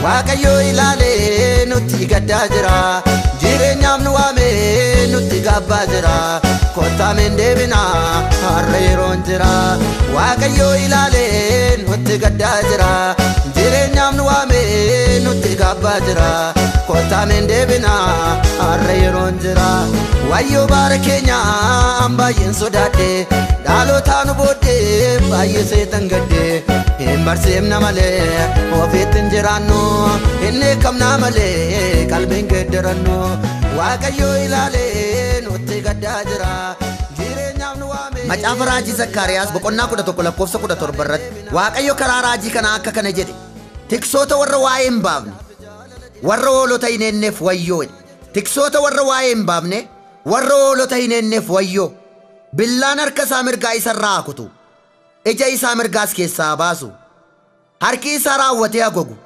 Waaqayyo ilaalee nutti gaddaa jira, jireenyaaf nu waamee nutti gaabbaa jira. Kottaameen deebinaa har'a yeroon jira. Waaqayyo ilaalee nutti gaddaa jira, jireenyaaf nu waamee nutti gaabbaa jira. Kottaameen deebinaa har'a yeroon jira. Wayyoo baara keenya an baay'een sodaadhe, dhalootaan booddee baay'ee seetan gadde. Hin barsiifna malee ofiitti hin jiraannu, hin eekamna malee qalbiin geeddarannu. Waaqayyo ilaalee nutti gaddaa jira, jireenyaaf nu waamee. Macaafa raajii Zakkaariyaas boqonnaa 11:17 irratti Waaqayyo karaa raajii kana akka kana jedhe, tiksoota warra waa'ee hin baafne, warra hoolota hin eenneef wayyoo. Tiksoota warra waa'ee hin baafne, warra hoolota hin eenneef wayyoo. Billaan harka isaa mirgaa isarraa kutu, ija isaa mirgaas keessaa baasu. Harki isaa raawwatee hagogu,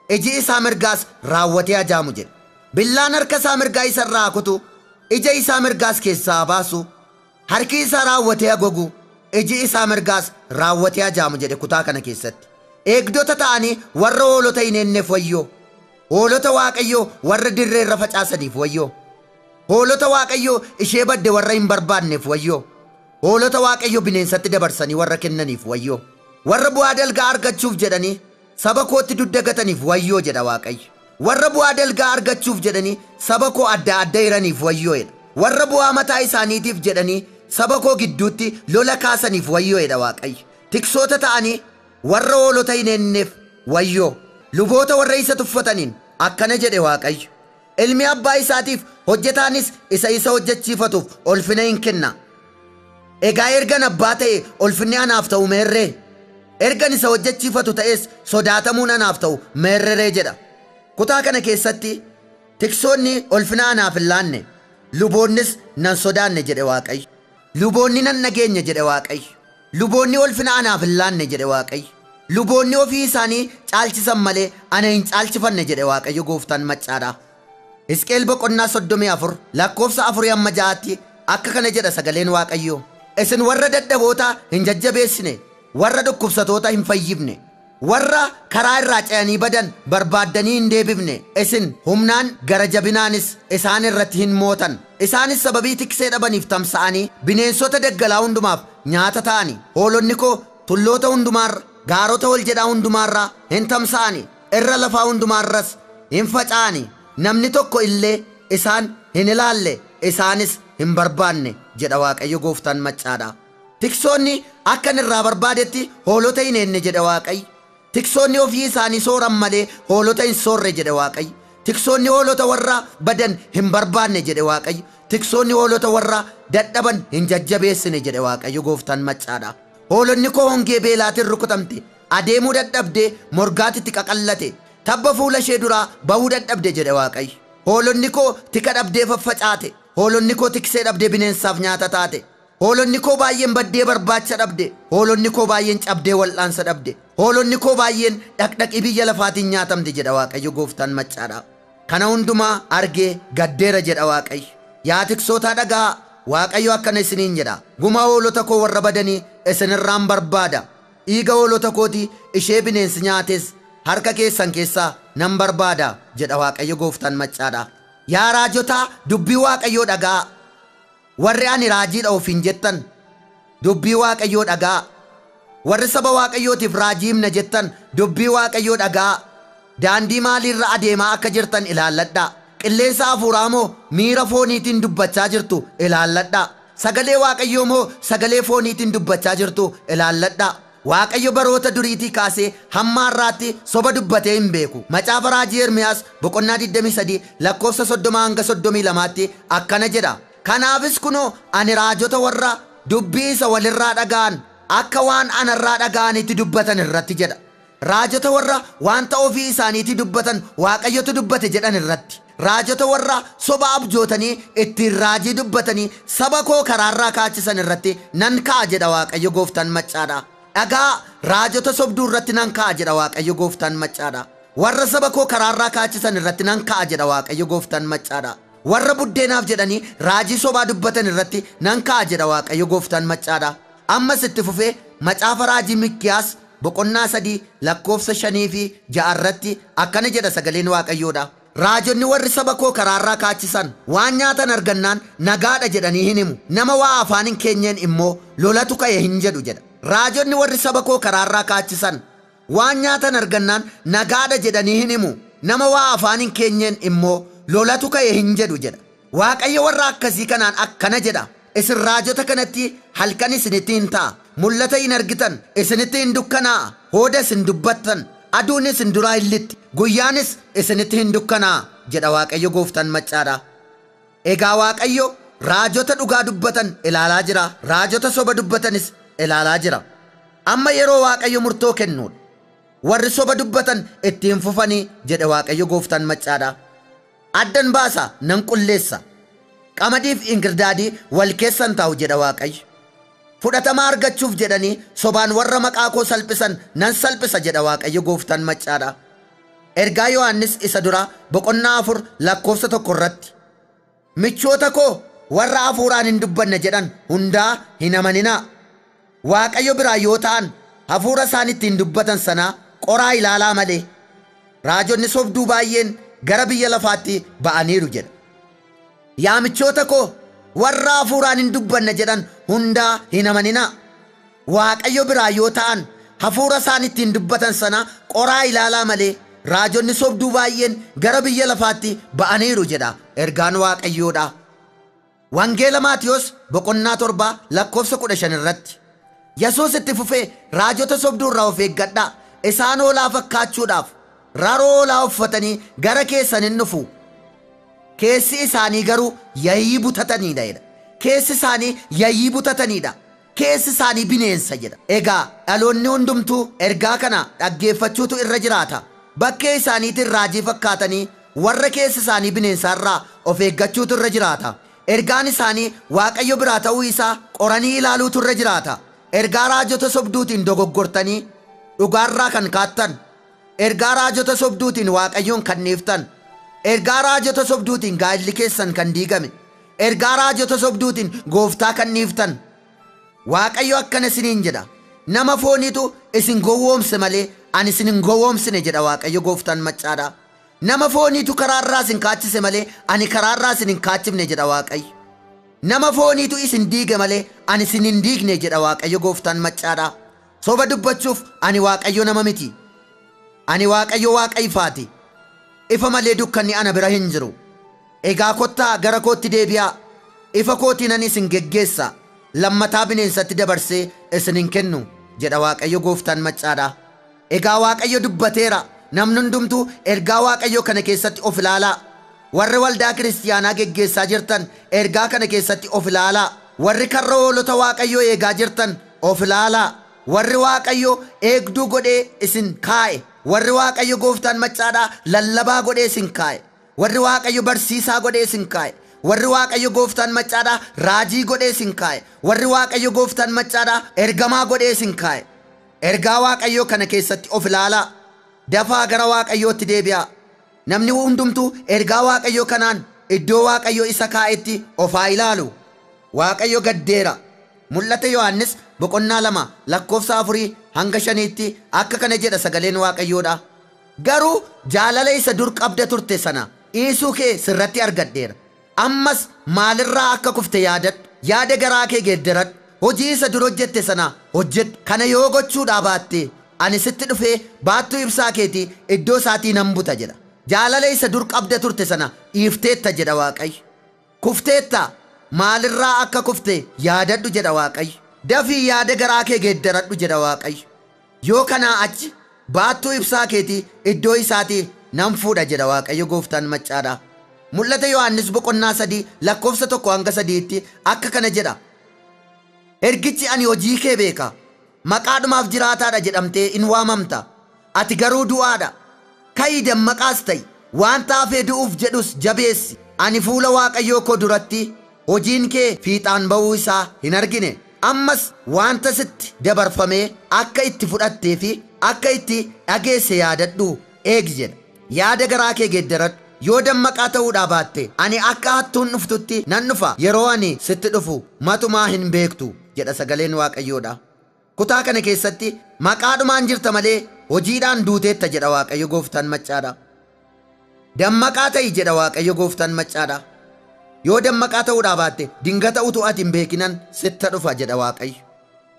iji isaa mirgaas raawwatee ajaamu jedhe. Billaan harka isaa mirgaa isarraa kutu, ija isaa mirgaas keessaa baasu. Harki isaa raawwatee hagogu, iji isaa mirgaas raawwatee ajaamu jedhe kutaa kana keessatti. Eegdota ta'anii warra hoolota hin eenneef wayyoo. Hoolota Waaqayyoo warra dirree irra facaasaniif wayyoo. Hoolota Waaqayyoo ishee badde warra hin barbaanneef wayyoo. Hoolota Waaqayyoo bineensatti dabarsanii warra kennaniif wayyoo. Warra bu'aa dalgaa argachuuf jedhanii saba kootti dudda gataniif wayyoo jedha Waaqayyo. Warra bu'aa dalgaa argachuuf jedhanii saba koo adda adda hiraniif wayyoo jedha. Warra bu'aa mataa isaaniitiif jedhanii saba koo gidduutti lola kaasaniif wayyoo jedha Waaqayyo. Tiksoota ta'anii warra hoolota hin eenneef wayyoo. Luboota warra isa tuffataniin akkana jedhe Waaqayyo. Ilmi abbaa isaatiif hojjetaanis isa hojjechiifatuuf ulfina hin kenna. Egaa ergan abbaa ta'e ulfinni anaaf ta'u meerree? Ergan isa hojjechiifatu ta'es sodaatamuun anaaf ta'u meerree jedha. Kutaa kana keessatti tiksoonni ulfina anaaf hin laanne, luboonnis nan sodaanne jedhe Waaqayyo. Luboonni nan nageenya jedhe Waaqayyo. Luboonni ulfina anaaf hin laanne jedhe Waaqayyo. Luboonni ofii isaanii caalchisan malee ana hin caalchifanne jedhe Waaqayyo gooftaan maccaadha. Hisqeel boqonnaa 34 lakkoofsa 4-6 akka kana jedha sagaleen Waaqayyo. Isin warra dadhaboota hin jajjabeessine, warra dhukkubsatoota hin fayyifne, warra karaa irraa ce'anii badan barbaaddanii hin deebifne. Isin humnaan gara jabinaanis isaan irratti hin mootan. Isaanis sababii tiksee dhabaniif tamsa'anii bineensota daggalaa hundumaaf nyaata ta'ani. Hoolonni koo tulloota hundumaarra, gaarota ol jedhaa hundumaarraa hin tamsa'ani, irra lafaa hundumaarras hin faca'ani. Namni tokko illee isaan hin ilaalle, isaanis hin barbaanne jedha Waaqayyo gooftaan maccaadha. Tiksoonni akkan irraa barbaadetti hoolota hin eenne jedha Waaqayyo. Tiksoonni ofii isaanii sooran malee hoolota hin soorre jedha Waaqayyo. Tiksoonni hoolota warra badan hin barbaanne jedhe Waaqayyo. Tiksoonni hoolota warra dadhaban hin jajjabeessine jedhe Waaqayyo gooftaan maccaadha. Hoolonni koo hongee beelaatiin rukutamte, adeemuu dadhabdee morgaatitti qaqallate, tabba fuula ishee duraa bahuu dadhabde jedhe Waaqayyo. Hoolonni koo tika dhabdee faffacaate, hoolonni koo tiksee dhabdee bineensaaf nyaata taate. Hoolonni koo baay'een baddee barbaacha dhabde, hoolonni koo baay'een cabdee wal'aansa dhabde, hoolonni koo baay'een dhaqdhaqii biyya lafaatiin nyaatamte jedha Waaqayyo gooftaan maccaadha. kana hundumaa argee gaddeera jedha Waaqayyo. Yaa tiksoota dhagaa, Waaqayyo akkana isiniin jedha. Gumaa hoolota koo warra badanii isinirraan barbaada. Dhiiga hoolota kooti ishee bineensi nyaates harka keessan keessaa nan barbaada jedha Waaqayyo Gooftaan Maccaadha. Yaa raajota dubbii Waaqayyoo dhagaa. Warri ani raajiidha ofiin jettan dubbii Waaqayyoo dhagaa. Warri saba Waaqayyootiif raajii himna jettan dubbii Waaqayyoo dhagaa. Daandii maaliirra adeemaa akka jirtan ilaalladhaa. Qilleensa hafuuraa moo miira fooniitiin dubbachaa jirtu ilaalladhaa. Sagalee Waaqayyoo moo sagalee fooniitiin dubbachaa jirtu ilaalladhaa. Waaqayyo baroota duriitii kaasee hamma har'aatti soba dubbatee hin beeku. Macaafa raajii Ermiyaas boqonnaa 23 lakkoofsa 30 hanga 32tti akkana jedha. Kanaafis kunoo ani raajota warra dubbii isa walirraa dhaga'an akka waan anarraa dhaga'anitti dubbatan irratti jedha. Raajota warra wanta ofii isaaniitti dubbatan Waaqayyotu dubbate jedhan irratti. Raajota warra soba abjootanii ittiin raajii dubbatanii saba koo karaarraa kaachisan irratti nan ka'a jedha Waaqayyo Gooftaan Maccaadha. Dhagaa raajota sobduu irratti nan ka'a jedha Waaqayyo Gooftaan Maccaadha. Warra saba koo karaarraa kaachisan irratti nan ka'a jedha Waaqayyo Gooftaan Maccaadha. Warra buddeenaaf jedhanii raajii sobaa dubbatan irratti nan ka'a jedha Waaqayyo Gooftaan Maccaadha. Ammas itti fufee macaafa raajii Mikiyaas boqonnaa 3 lakkoofsa 5 fi 6 irratti akkana jedha sagaleen Waaqayyoodha. Raajonni warri saba koo karaarraa kaachisan waan nyaatan argannaan nagaadha jedhanii hin himu. Nama waa afaan hin keenyeen immoo lolatu ka'e hin jedhu jedha. Raajonni warri saba koo karaarraa kaachisan waan nyaatan argannaan nagaadha jedhanii hin himu. Nama waa afaan hin keenyeen immoo lolatu ka'e hin jedhu jedha. Waaqayyo warra akkasii kanaan akkana jedha. Isin raajota kanatti halkan isinitti hin ta'a. Mul'ata hin argitan, isinitti hin dukkanaa'a. Hooda isin dubbattan, aduunis hin duraa hin lixxi. Guyyaanis isinitti hin dukkanaa'a jedha Waaqayyo Gooftaan Maccaadha. Egaa Waaqayyo raajota dhugaa dubbatan ilaalaa jira. Raajota soba dubbatanis ilaalaa jira. Amma yeroo Waaqayyo murtoo kennuudha. Warri soba dubbatan ittiin fufanii jedha Waaqayyo Gooftaan Maccaadha. Addan baasa nan qulleessa. Qamadiif ingirdaadii wal keessan taa'u jedha Waaqayyo. Fudhatama argachuuf jedhanii sobaan warra maqaa koo salphisan nan salphisa jedha Waaqayyo Gooftaan Maccaadha. Ergaa Yohaannis isa dura boqonnaa 4 lakkoofsa 1 irratti. Michoota koo warra hafuuraan hin dubbanne jedhan hundaa hin amaninaa. Waaqayyo biraa yoo ta'an hafuura isaan ittiin dubbatan sanaa qoraa ilaalaa malee. Raajonni sobduu baay'een gara biyya lafaatti ba'aniiru jedha. Yaa michoota koo warra hafuuraan hin dubbanne jedhan hundaa hin amaninaa. Waaqayyo biraa yoo ta'an hafuura isaan ittiin dubbatan sanaa qoraa ilaalaa malee. Raajonni sobduu baay'een gara biyya lafaatti ba'aniiru jedha ergaan Waaqayyoodha. Wangeela Maatiyos boqonnaa 7 lakkoofsa 15 irratti. Yesuus itti fufee raajota sobduu irraa of eeggadhaa. Isaan hoolaa fakkaachuudhaaf raroo hoolaa uffatanii gara keessan hin dhufu. Keessi isaanii garuu yayyii butataniidha jedha. Keessi isaanii yayyii butataniidha. Keessi isaanii bineensa jedha. Egaa dhaloonni hundumtuu ergaa kana dhaggeeffachuutu irra jiraata. Bakkee isaaniitiin raajii fakkaatanii warra keessi isaanii bineensaarraa of eeggachuutu irra jiraata. Ergaan isaanii Waaqayyo biraa ta'uu isaa qoranii ilaaluutu irra jiraata. Ergaa raajota sobduutiin dogoggortanii dhugaarraa kan kaattan. Ergaa raajota sobduutiin Waaqayyoon kan dhiiftan. Ergaa raajota sobduutiin gaa'illi keessan kan diigame. Ergaa raajota sobduutiin Gooftaa kan dhiiftan. Waaqayyo akkana isiniin jedha. Nama fooniitu isin gowwoomse malee ani isin hin gowwoomsine jedha Waaqayyo Gooftaan Maccaadha. Nama fooniitu karaarraa isin kaachise malee ani karaarraa isin hin kaachifne jedha Waaqayyo. Nama fooniitu isin diige malee ani isin hin diigne jedha Waaqayyo Gooftaan Maccaadha. Soba dubbachuuf ani Waaqayyo nama miti. Ani Waaqayyo Waaqa ifaati. Ifa malee dukkanni ana bira hin jiru. Egaa kottaa gara kootti deebi'aa. Ifa kootiin ani isin geggeessa. Lammataa bineensatti dabarsee isin hin kennu jedha Waaqayyo Gooftaan Maccaadha. Egaa Waaqayyo dubbateera. Namni hundumtuu ergaa Waaqayyo kana keessatti of ilaalaa. Warri waldaa kiristiyaanaa geggeessaa jirtan ergaa kana keessatti of ilaalaa. Warri karra hoolota Waaqayyo eegaa jirtan of ilaalaa. Warri Waaqayyo eegduu godhee isin kaa'e. Warri Waaqayyo Gooftaan Maccaadhaa lallabaa godhee isin kaa'e. Warri Waaqayyo barsiisaa godhee isin kaa'e. Warri Waaqayyo Gooftaan Maccaadhaa raajii godhee isin kaa'e. Warri Waaqayyo Gooftaan Maccaadhaa ergamaa godhee isin kaa'e. Ergaa Waaqayyo kana keessatti of ilaalaa. Dafaa gara Waaqayyootti deebi'aa. namni hundumtuu ergaa waaqayyoo kanaan iddoo waaqayyoo isa kaa'etti of haa ilaalu. Waaqayyo gaddeera. Mul'ata Yohaannis boqonnaa 2 lakkoofsa 4 hanga 5tti akka kana jedha sagaleen waaqayyoodha. Garuu jaalala isa dur qabda turte sana dhiisuu kee sirratti argadheera. Ammas maalirraa akka kufte yaadadhu. Yaada garaa kee geeddaradhu. Hojii isa dur hojjette sana hojjedhu. Kana yoo gochuudhaa baatte ani sitti dhufee baattuu ibsaa keetii iddoo isaatii nan buta jedha. Jaalala isa dur qabda turte sana dhiifteetta jedha Waaqayyo. Kufteetta. Maalirraa akka kufte yaadadhu jedha Waaqayyo. Dafii yaada garaa kee geeddaradhu jedha Waaqayyo. Yoo kanaa achi baattuu ibsaa keetii iddoo isaatii nan fuudha jedha Waaqayyo gooftaan maccaadha. Mul'ata Yohaannis boqonnaa 3 lakkoofsa 1 hanga 3tti akka kana jedha. Ergichi ani hojii kee beeka. Maqaadhumaaf jiraataadha jedhamtee in waamamta. Ati garuu du'aadha. Ka'ii dammaqaas ta'i. Waan taafee du'uuf jedhus jabeessi. Ani fuula Waaqayyoo koo duratti hojiin kee fiixaan ba'uu isaa hin argine. Ammas wanta sitti dabarfamee akka itti fudhattee fi akka itti dhageesse yaadadhu eegi jedha. Yaada garaa kee geeddaradhu. Yoo dammaqaa ta'uudhaa baatte ani akka hattuun dhuftutti nan dhufa. Yeroo ani sitti dhufu matumaa hin beektu jedha sagaleen Waaqayyoodha. Kutaa kana keessatti maqaadhumaan jirta malee hojiidhaan duuteetta jedha Waaqayyo gooftaan maccaadha. Dammaqaa ta'i jedha Waaqayyo gooftaan maccaadha. Yoo dammaqaa ta'uudhaa baatte dingata utuu ati hin beekinan sitta dhufa jedha Waaqayyo.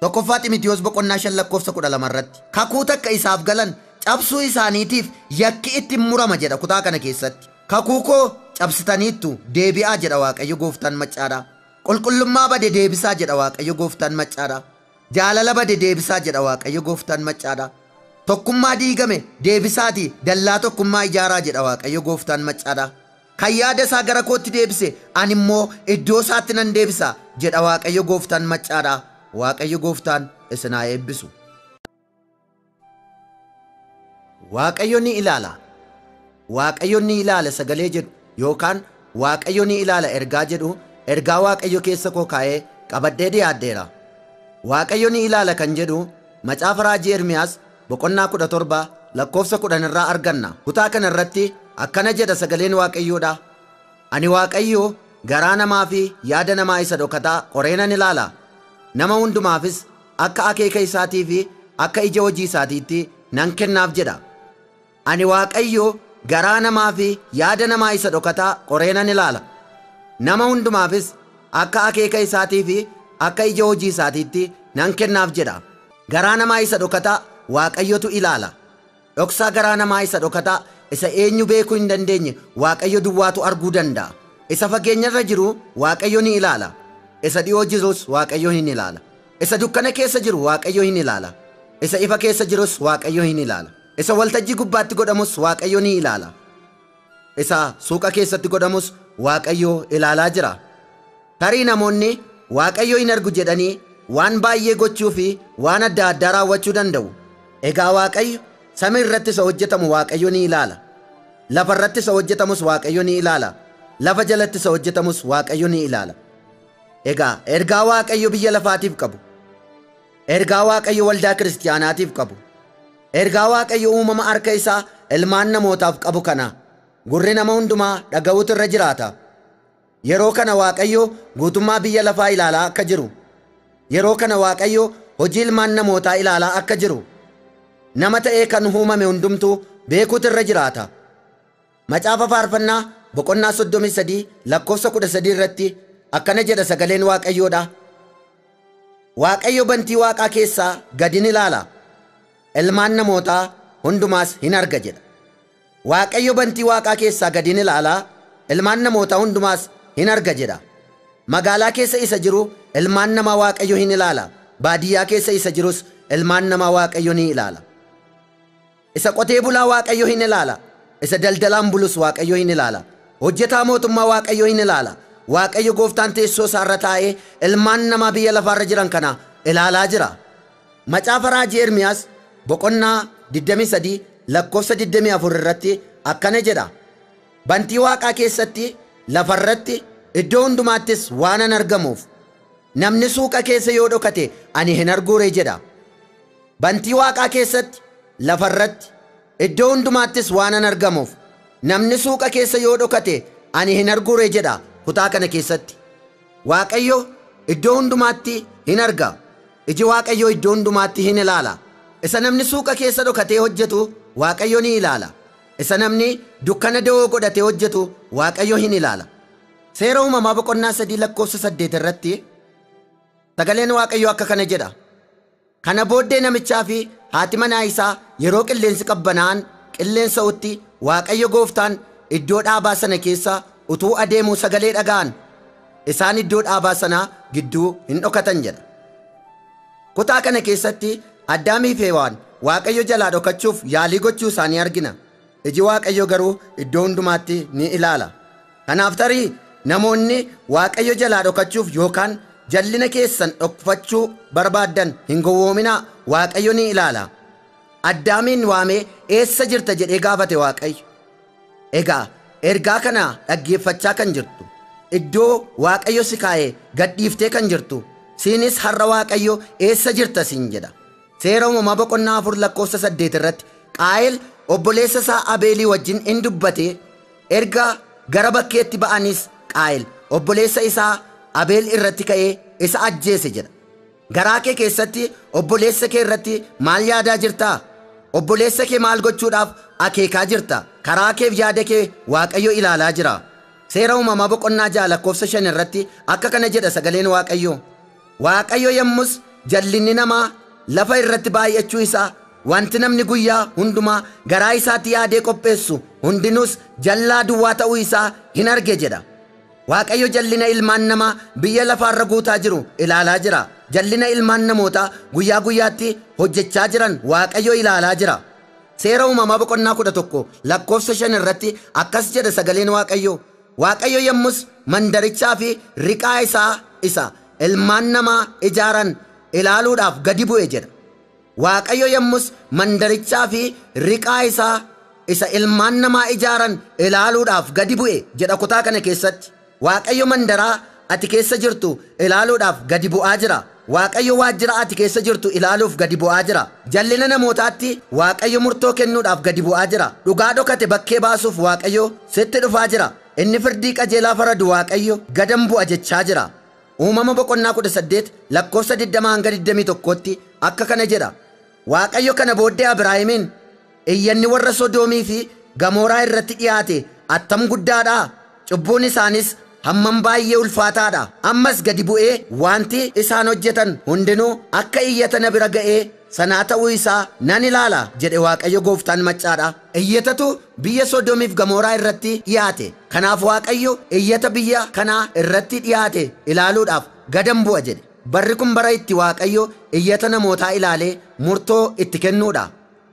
Tokkoffaa Xiimotewos boqonnaa 5 lakkoofsa 12 irratti kakuu takka isaaf galan cabsuu isaaniitiif yakki itti murama jedha kutaa kana keessatti. Kakuu koo cabsitaniittu deebi'aa jedha Waaqayyo gooftaan maccaadha. Qulqullummaa bade deebisaa jedha Waaqayyo gooftaan maccaadha. Jaalala bade deebisaa jedha Waaqayyo gooftaan maccaadha. Tokkummaa diigame deebisaati dallaa tokkummaa ijaaraa jedha Waaqayyo gooftaan maccaadha. Kan yaada isaa gara kootti deebise ani immoo iddoo isaatti nan deebisa jedha Waaqayyo gooftaan maccaadha. Waaqayyo gooftaan isin haa eebbisu. Waaqayyo ni ilaala. Waaqayyo ni ilaala sagalee jedhu yookaan Waaqayyo ni ilaala ergaa jedhu ergaa Waaqayyo keessa koo kaa'ee qabadhee dhiyaadheera. Waaqayyo ni ilaala kan jedhu macaafa raajii Ermiyaas boqonnaa 17 lakkoofsa 10 irraa arganna. Kutaa kana irratti akkana jedha sagaleen Waaqayyoodha. Ani Waaqayyo garaa namaa fi yaada namaa isa dhokataa qoree nan ilaala. Nama hundumaafis akka akeeka isaatii fi akka ija hojii isaatiitti nan kennaaf jedha. Ani Waaqayyo garaa namaa fi yaada namaa isa dhokataa qoree nan ilaala. Nama hundumaafis akka akeeka isaatii fi akka ija hojii isaatiitti nan kennaaf jedha. Garaa namaa isa dhokataa Waaqayyotu ilaala. Dhoksaa garaa namaa isa dhokataa isa eenyu beekuu hin dandeenye Waaqayyo duwwaatu arguu danda'a. Isa fageenyarra jiru Waaqayyo ni ilaala. Isa dhi'oo jirus Waaqayyo hin ilaala. Isa dukkana keessa jiru Waaqayyo hin ilaala. Isa ifa keessa jirus Waaqayyo hin ilaala. Isa waltajjii gubbaatti godhamus Waaqayyo ni ilaala. Isa suuqa keessatti godhamus Waaqayyo ilaalaa jira. Tarii namoonni Waaqayyo hin argu jedhanii waan baay'ee gochuu fi waan adda addaa raawwachuu danda'u. Egaa Waaqayyo samii irratti isa hojjetamu Waaqayyo ni ilaala. Lafa irratti isa hojjetamus Waaqayyo ni ilaala. Lafa jalatti isa hojjetamus Waaqayyo ni ilaala. Egaa ergaa Waaqayyo biyya lafaatiif qabu. Ergaa Waaqayyo waldaa kiristaanaatiif qabu. Ergaa Waaqayyo uumama harka isaa ilmaan namootaaf qabu kana gurri nama hundumaa dhaga'uutu irra jiraata. Yeroo kana Waaqayyo guutummaa biyya lafaa ilaalaa akka jiru. Yeroo kana Waaqayyo hojii ilmaan namootaa ilaalaa akka jiru. Nama ta'ee kan uumame hundumtuu beekuutu irra jiraata. Macaafa faarfannaa boqonnaa 33 lakkoofsa 13 irratti akkana jedha sagaleen Waaqayyoodha. Waaqayyo bantii Waaqaa keessaa gadi ni ilaala. Ilmaan namootaa hundumaas hin arga jedha. Waaqayyo bantii Waaqaa keessaa gadi ni ilaala. Ilmaan namootaa hundumaas hin arga jedha. Magaalaa keessa isa jiru ilmaan namaa Waaqayyo hin ilaala. Baadiyyaa keessa isa jirus ilmaan namaa Waaqayyo ni ilaala. Isa qotee bulaa Waaqayyo hin ilaala. Isa daldalaan bulus Waaqayyo hin ilaala. Hojjetaa mootummaa Waaqayyo hin ilaala. Waaqayyo gooftaan teessoo isaa irra taa'ee ilmaan namaa biyya lafaarra jiran kana ilaalaa jira. Macaafa raajii Ermiyaas boqonnaa 23 lakkoofsa 24 irratti akkana jedha. Bantii Waaqaa keessatti lafarratti iddoo hundumaattis waanan argamuuf namni suuqa keessa yoo dhokate ani hin arguure jedha. Bantii Waaqaa keessatti lafarratti iddoo hundumaattis waanan argamuuf namni suuqa keessa yoo dhokate ani hin arguure jedha kutaa kana keessatti. Waaqayyo iddoo hundumaatti hin arga. Iji Waaqayyo iddoo hundumaatti hin ilaala. Isa namni suuqa keessa dhokatee hojjetu Waaqayyo ni ilaala. Isa namni dukkana da'oo godhatee hojjetu Waaqayyo hin ilaala. Seera uumamaa boqonnaa 3 lakkoofsa 8 irratti sagaleen Waaqayyo akka kana jedha. Kana booddee namichaa fi haati manaa isaa yeroo qilleensi qabbanaa'an qilleensa'utti Waaqayyo gooftaan iddoo dhaabaa sana keessa utuu adeemuu sagalee dhaga'an. Isaan iddoo dhaabaa sanaa gidduu hin dhokatan jedha. Kutaa kana keessatti Addaamii fi Hewaan Waaqayyo jalaa dhokachuuf yaalii gochuu isaanii argina. Iji Waaqayyo garuu iddoo hundumaatti ni ilaala. Kanaaf tarii namoonni Waaqayyo jalaa dhokachuuf yookaan jallina keessan dhokfachuu barbaaddan hin gowwoominaa. Waaqayyo ni ilaala. Addaamiin waamee eessa jirta jedhee gaafate Waaqayyo. Egaa ergaa kana dhaggeeffachaa kan jirtu, iddoo Waaqayyo si kaa'ee gadhiiftee kan jirtu, siinis har'a Waaqayyo eessa jirta siin jedha. Seera uumamaa boqonnaa 4 lakkoofsa 8 irratti Qaayel obboleessa isaa Abeelii wajjin in dubbate. Erga gara bakkeetti ba'anis Qaayel obboleessa isaa Abeel irratti ka'ee isa ajjeese jedha. Garaa kee keessatti obboleessa kee irratti maal yaadaa jirtaa? Obboleessa kee maal gochuudhaaf akeekaa jirta? Karaa keef yaada kee Waaqayyo ilaalaa jira. Seera uumamaa boqonnaa 6 lakkoofsa 5 irratti akka kana jedha sagaleen Waaqayyo. Waaqayyo yommus jallinni namaa lafa irratti baay'achuu isaa, wanti namni guyyaa hundumaa garaa isaatti yaadee qopheessu hundinuus jallaa duwwaa ta'uu isaa hin arge jedha. Waaqayyo jallina ilmaan namaa biyya lafaarra guutaa jiru ilaalaa jira. Jallina ilmaan namootaa guyyaa guyyaatti hojjechaa jiran Waaqayyo ilaalaa jira. Seera uumamaa boqonnaa 11 lakkoofsa 5 irratti akkas jedha sagaleen Waaqayyo. Waaqayyo yommus mandarichaa fi riqaa isaa ilmaan namaa ijaaran ilaaluudhaaf gadi bu'e jedha. Waaqayyo yommus mandarichaa fi riqaa isa ilmaan namaa ijaaran ilaaluudhaaf gadi bu'e jedha kutaa kana keessatti. Waaqayyo mandaraa ati keessa jirtu ilaaluudhaaf gadi bu'aa jira. Waaqayyo waajjira ati keessa jirtu ilaaluuf gadi bu'aa jira. Jallina namootaatti Waaqayyo murtoo kennuudhaaf gadi bu'aa jira. Dhugaa dhokate bakkee baasuuf Waaqayyo sitti dhufaa jira. Inni firdii qajeelaa faradu Waaqayyo gadan bu'a jechaa jira. Uumama boqonnaa 18 lakkoofsa 20-21tti akka kana jedha. Waaqayyo kana booddee Abrahaamiin, iyyanni warra Sodoomii fi Gamooraa irratti dhiyaate attam guddaadha. Cubbuun isaanis hammam baay'ee ulfaataadha. Ammas gadi bu'ee wanti isaan hojjetan hundinuu akka iyyata na bira ga'ee sanaa ta'uu isaa nan ilaala jedhe Waaqayyo gooftaan maccaadha. Iyyatatu biyya Sodoomiif Gamooraa irratti dhiyaate. Kanaaf Waaqayyo iyyata biyya kanaa irratti dhiyaate ilaaluudhaaf gadan bu'a jedhe. Barri kun bara itti Waaqayyo iyyata namootaa ilaalee murtoo itti kennuudha.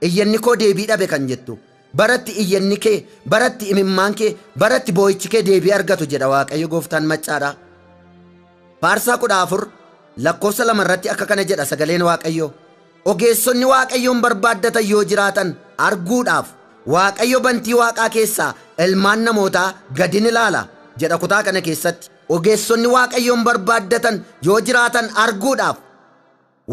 Iyyanni koo deebii dhabe kan jettu, baratti iyyanni kee, baratti imimmaan kee, baratti boo'ichi kee deebii argatu jedha Waaqayyo gooftaan maccaadha. Faarsaa 14 lakkoofsa 2 irratti akka kana jedha sagaleen Waaqayyo. Ogeessonni Waaqayyoon barbaaddatan yoo jiraatan arguudhaaf Waaqayyo bantii Waaqaa keessaa ilmaan namootaa gadi ni ilaala jedha kutaa kana keessatti. Ogeessonni Waaqayyoon barbaaddatan yoo jiraatan arguudhaaf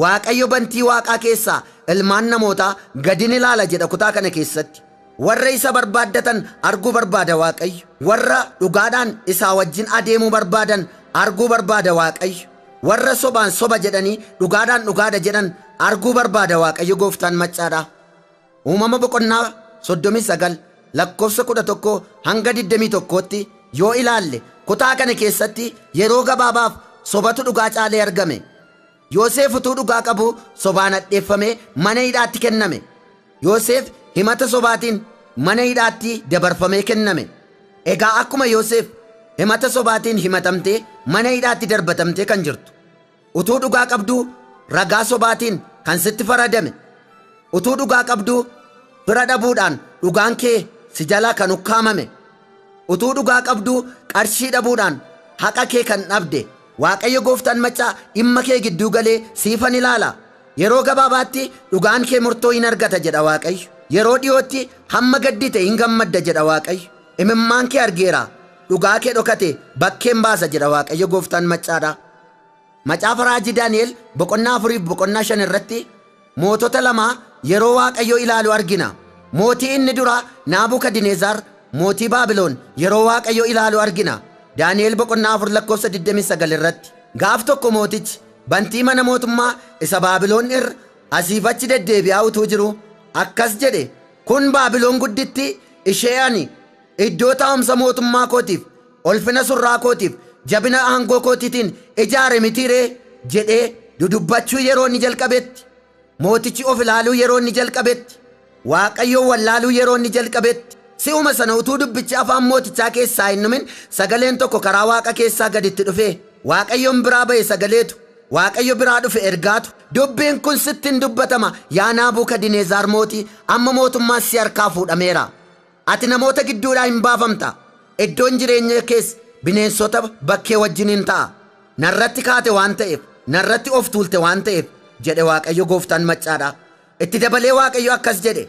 Waaqayyo bantii Waaqaa keessaa ilmaan namootaa gadi ni ilaala jedha kutaa kana keessatti. Warra isa barbaaddatan arguu barbaada Waaqayyo. Warra dhugaadhaan isaa wajjin adeemuu barbaadan arguu barbaada Waaqayyo. Warra sobaan soba jedhanii dhugaadhaan dhugaadha jedhan arguu barbaada Waaqayyo gooftaan maccaadha. Uumama boqonnaa 39 lakkoofsa 11-21tti yoo ilaalle kutaa kana keessatti yeroo gabaabaaf sobatu dhugaa caalee argame. Yoosef utuu dhugaa qabu sobaan hadheeffamee mana hidhaatti kenname. Yoosef himata sobaatiin mana hidhaatti dabarfamee kenname. Egaa akkuma Yoosef himata sobaatiin himatamtee mana hidhaatti darbatamtee kan jirtu, utuu dhugaa qabduu ragaa sobaatiin kan sitti faradame, utuu dhugaa qabduu fira dhabuudhaan dhugaan kee si jalaa kan ukkaamame, utuu dhugaa qabduu qarshii dhabuudhaan haqa kee kan dhabde, Waaqayyo gooftaan maccaa dhimma kee gidduu galee siifan ilaala. Yeroo gabaabaatti dhugaan kee murtoo hin argata jedha Waaqayyo. Yeroo dhiyootti hamma gaddite hin gammadda jedha Waaqayyo. Imimmaan kee argeera, dhugaa kee dhokate bakkeen baasa jedha Waaqayyo gooftaan maccaadha. Macaafa raajii Daani'el boqonnaa 4 fi boqonnaa 5 irratti mootota lama yeroo Waaqayyo ilaalu argina. Mootii inni dura Naabukadneezar mootii Baabiloon yeroo Waaqayyo ilaalu argina. Daani'el boqonnaa 4 lakkoofsa 29 irratti. Gaaf tokko mootichi bantii mana mootummaa isa Baabiloon irra asiif achi deddeebi'aa utuu jiru akkas jedhe, kun Baabiloon gudditti ishee ani iddoo taa'umsa mootummaa kootiif, ulfina surraa kootiif, jabina aangoo kootiitiin ijaare mitiiree jedhee dudubbachuu yeroo inni jalqabetti, mootichi of ilaaluu yeroo inni jalqabetti, Waaqayyoon wallaaluu yeroo inni jalqabetti, si'uma sana utuu dubbichi afaan mootichaa keessaa hin dhumin sagaleen tokko karaa Waaqa keessaa gaditti dhufe. Waaqayyoon biraa ba'e sagaleetu, Waaqayyo biraa dhufe ergaatu, dubbiin kun sittin dubbatama yaa Naabukadnezar mootii, amma mootummaan si harkaa fuudhameera. Ati namoota gidduudhaa hin baafamta. Iddoon jireenya keessa bineensota bakkee wajjiniin ta'a. Narratti kaate waan ta'eef, narratti of tuulte waan ta'eef jedhe Waaqayyo gooftaan maccaadha. Itti dabalee Waaqayyo akkas jedhe,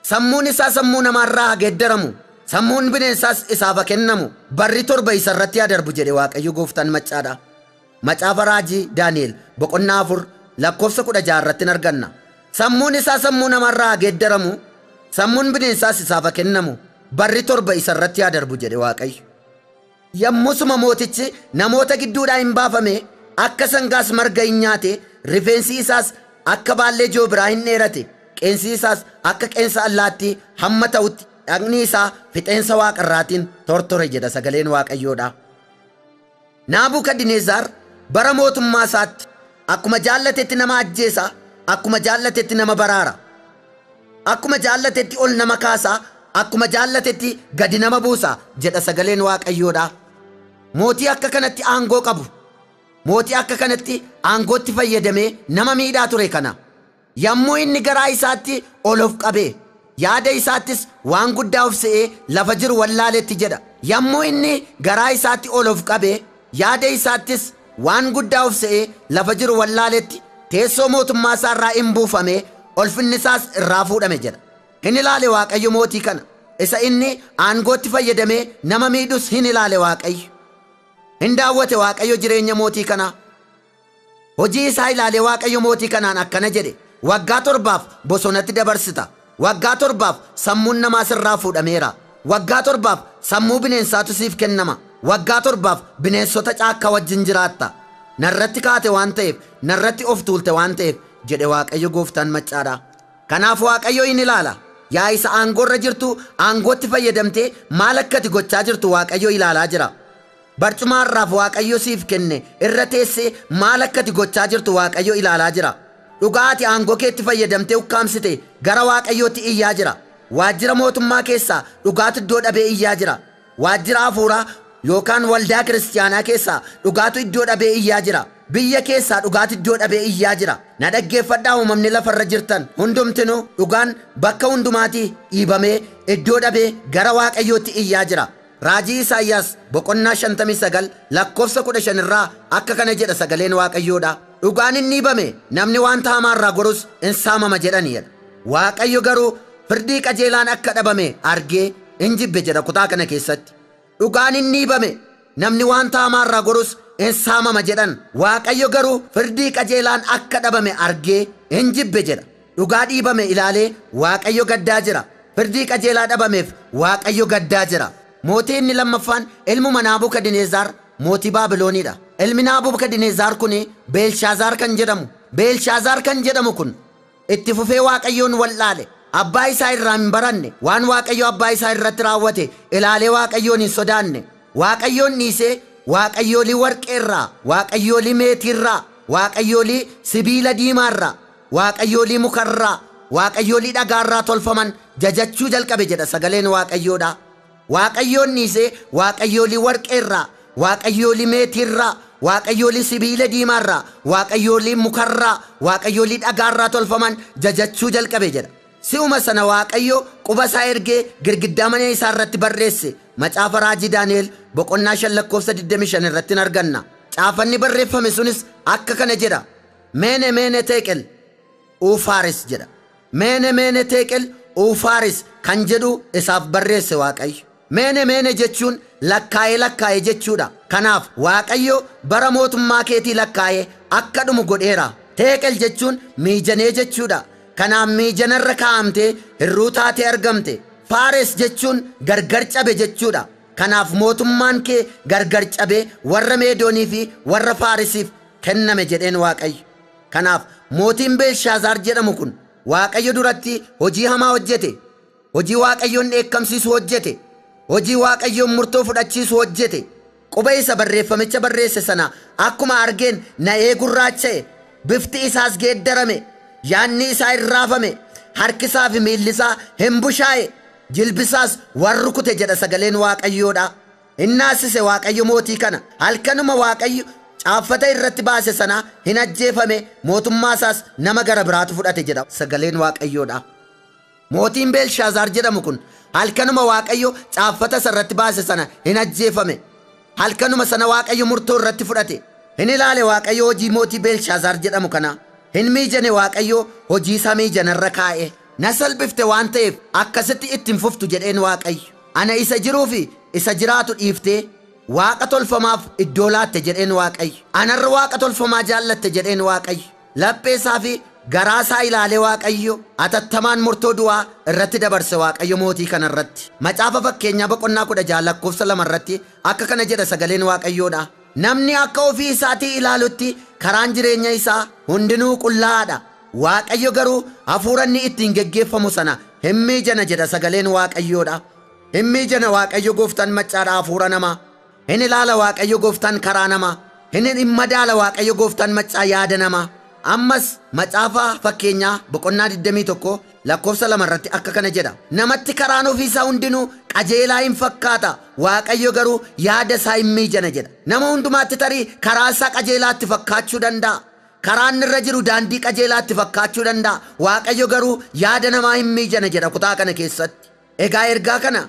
sammuun isaa sammuu namaarraa haa geeddaramu, sammuun bineensaas isaaf haa kennamu, barri 7 isarratti haa darbu jedhe Waaqayyo gooftaan maccaadha. Macaafa raajii Daani'el boqonnaa 4 lakkoofsa 16 irratti arganna. Sammuun isaa sammuu namaarraa haa geeddaramu, sammuun bineensaas isaaf haa kennamu, barri 7 isarratti haa darbu jedhe Waaqayyo. Yommusuma mootichi namoota gidduudhaa hin baafame, akka sangaas marga hin nyaate, rifeensi isaas akka baallee joobiraa hin dheerate, qeensi isaas akka qeensa allaattii hamma ta'utti dhagni isaa fixeensa waaqarraatiin tortore jedha sagaleen Waaqayyoodha. Naabukadnezar bara mootummaa isaatti akkuma jaallatetti nama ajjeesa, akkuma jaallatetti nama baraara, akkuma jaallatetti ol nama kaasa, akkuma jaallatetti gadi nama buusa jedha sagaleen Waaqayyoodha. Mootii akka kanatti aangoo qabu, mootii akka kanatti aangootti fayyadamee nama miidhaa ture kana yommuu inni garaa isaatti ol of qabee yaada isaattis waan guddaa of se'ee lafa jiru wallaaletti jedha. Yommuu inni garaa isaatti ol of qabee yaada isaattis waan guddaa of se'ee lafa jiru wallaaletti teessoo mootummaa isaa irraa hin buufamee ulfinni isaas irraa fuudhame jedha. Hin ilaale Waaqayyo mootii kana, isa inni aangootti fayyadamee nama miidhus hin ilaale Waaqayyo. Hin daawwate Waaqayyo jireenya mootii kana. Hojii isaa ilaale Waaqayyo mootii kanaan akkana jedhe, waggaa 7 bosonatti dabarsita, waggaa 7 sammuun namaa sirraa fuudhameera, waggaa 7 sammuu bineensaatu siif kennama, waggaa 7 bineensota caakkaa wajjin jiraatta. Narratti kaate waan ta'eef, narratti of tuulte waan ta'eef jedhe Waaqayyo gooftaan maccaadha. Kanaaf Waaqayyo in ilaala. Yaa isa aangoorra jirtu aangootti fayyadamtee maal akkati gochaa jirtu Waaqayyo ilaalaa jira. Barcumaarraaf Waaqayyo siif kenne irra teessee maal akkati gochaa jirtu Waaqayyo ilaalaa jira. Dhugaati aangoo keetti fayyadamtee ukkaamsite gara Waaqayyootti iyyaa jira. Waajjira mootummaa keessaa dhugaatu iddoo dhabee iyyaa jira. Waajjira hafuuraa yookaan waldaa kiristaanaa keessaa dhugaatu iddoo dhabee iyyaa jira. Biyya keessaa dhugaatu iddoo dhabee iyyaa jira. Na dhaggeeffadhaa uumamni lafarra jirtan hundumtinuu dhugaan bakka hundumaatii dhiibamee iddoo dhabee gara Waaqayyootti iyyaa jira. Raajii Isaayyaas boqonnaa 59 lakkoofsa 15 irraa akka kana jedha sagaleen Waaqayyoodha. Dhugaan hin dhiibame namni wanta hamaarraa gorus in saamama jedhaniidha. Waaqayyo garuu firdii qajeelaan akka dhabame argee in jibbe jedha kutaa kana keessatti. Dhugaan hin dhiibame namni wanta hamaarraa gorus in saamama jedhan. Waaqayyo garuu firdii qajeelaan akka dhabame argee in jibbe jedha. Dhugaa dhiibame ilaalee Waaqayyo gaddaa jira. Firdii qajeelaa dhabameef Waaqayyo gaddaa jira. Mootii inni lammaffaan ilmuma Naabukadnezar mootii Baabilooniidha. Ilmi Naabukadnezar kun Beelshaazaar kan jedhamu. Beelshaazaar kan jedhamu kun itti fufee Waaqayyoon wallaale. Abbaa isaa irraa hin baranne, waan Waaqayyo abbaa isaa irratti raawwate ilaalee Waaqayyoon hin sodaanne. Waaqayyoon dhiisee waaqayyoolii warqeerraa, waaqayyoolii meetiirraa, waaqayyoolii sibiila diimaarraa, waaqayyoolii mukarraa, waaqayyoolii dhagaarraa tolfaman jajachuu jalqabe jedha sagaleen Waaqayyoodha. Waaqayyoon dhiisee waaqayyoolii warqeerraa, waaqayyoolii meetiirraa, waaqayyoolii sibiila diimaarraa, waaqayyoolii mukarraa, waaqayyoolii dhagaarraa tolfaman jajachuu jalqabe jedha. Si'uma sana Waaqayyo quba isaa ergee girgiddaa mana isaa irratti barreesse. Macaafa raajii Daani'el boqonnaa 5 lakkoofsa 25 irratti arganna. Caafanni barreeffame sunis akka kana jedha. Meene meene teeqel Uufaaris jedha. Meene meene teeqel Uufaaris kan jedhu isaaf barreesse Waaqayyo. Meene meene jechuun lakkaa'ee jechuudha. Kanaaf Waaqayyo bara mootummaa keetii lakkaa'ee akka dhumu godheera. Teeqel jechuun miijanee jechuudha. Kanaaf miijanarra kaa'amtee hirruu taatee argamte. Faares jechuun gargar cabe jechuudha. Kanaaf mootummaan kee gargar cabe warra Meedoonii fi warra Faarisiif kenname jedheen Waaqayyo. Kanaaf mootiin Beelshaazaar jedhamu kun Waaqayyo duratti hojii hamaa hojjete. Hojii Waaqayyoon dheekkamsiisu hojjete. Hojii Waaqayyoon murtoo fudhachiisu hojjete. Quba isa barreeffamicha barreesse sana akkuma argeen na'ee gurraacha'e, bifti isaas geeddarame, yaanni isaa irraafame, harkisaa fi miillisaa hin bushaa'e, jilbisaas warrukute jedha sagaleen Waaqayyoodha. Innaasise Waaqayyo mootii kana. Halkanuma Waaqayyo caaffata irratti baase sana hin ajjeefame, mootummaasaas nama gara biraatu fudhate jedha sagaleen Waaqayyoodha. Mootiin Beelshaazaar jedhamu kun halkanuma Waaqayyo caaffata irratti baase sana hin ajjeefame. Halkanuma sana Waaqayyo murtoo irratti fudhate. Hin ilaale Waaqayyo hojii mootii Beelshaazaar jedhamu kana. Hin miijane Waaqayyo hojii isaa miijanarra kaa'e. Na salphifte waan ta'eef akkasitti ittiin fuftu jedheen Waaqayyo. Ana isa jiruu fi isa jiraatu dhiiftee Waaqa tolfamaaf iddoo laatte jedheen Waaqayyo. Anarra Waaqa tolfamaa jaallatte jedheen Waaqayyo. Lapheesaa fi garaasaa ilaalee Waaqayyo atattamaan murtoo du'aa irratti dabarse Waaqayyo mootii kana irratti. Macaafa fakkeenyaa boqonnaa 10 lakkoofsa 2 irratti akka kana jedha sagaleen Waaqayyoodha. Namni akka ofii isaatii ilaalutti karaan jireenya isaa hundinuu qullaa'aadha. Waaqayyo garuu hafuura inni ittiin geggeeffamu sana hin miijana jedha sagaleen Waaqayyoodha. Hin miijana Waaqayyo gooftaan maccaadha hafuura namaa. Hin ilaala Waaqayyo gooftaan karaa namaa. Hin madaala Waaqayyo gooftaan maccaa yaada namaa. Ammas macaafa fakkeenyaa boqonnaa 21 lakkoofsa 2 irratti akka kana jedha. Namatti karaan ofii isaa hundinuu qajeelaa hin fakkaata. Waaqayyo garuu yaada isaa hin miijana jedha. Nama hundumaatti tarii karaa isaa qajeelaatti fakkaachuu danda'a. Karaan irra jiru daandii qajeelaatti fakkaachuu danda'a. Waaqayyo garuu yaada namaa hin miijana jedha kutaa kana keessatti. Egaa ergaa kana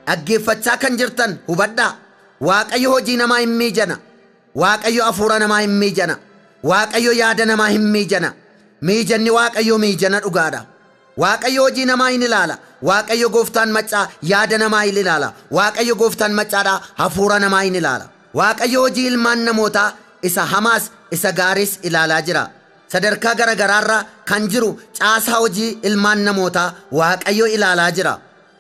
dhaggeeffachaa kan jirtan hubadhaa. Waaqayyo hojii namaa hin miijana. Waaqayyo hafuura namaa hin miijana. Waaqayyo yaada namaa hin miijana. Miijanni Waaqayyo miijana dhugaadha. Waaqayyo hojii namaa hin ilaala. Waaqayyo gooftaan maccaa yaada namaa hin ilaala. Waaqayyo gooftaan maccaadha hafuura namaa hin ilaala. Waaqayyo hojii ilmaan namootaa isa hamaas isa gaariis ilaalaa jira. Sadarkaa garagaraarra kan jiru caasaa hojii ilmaan namootaa Waaqayyo ilaalaa jira.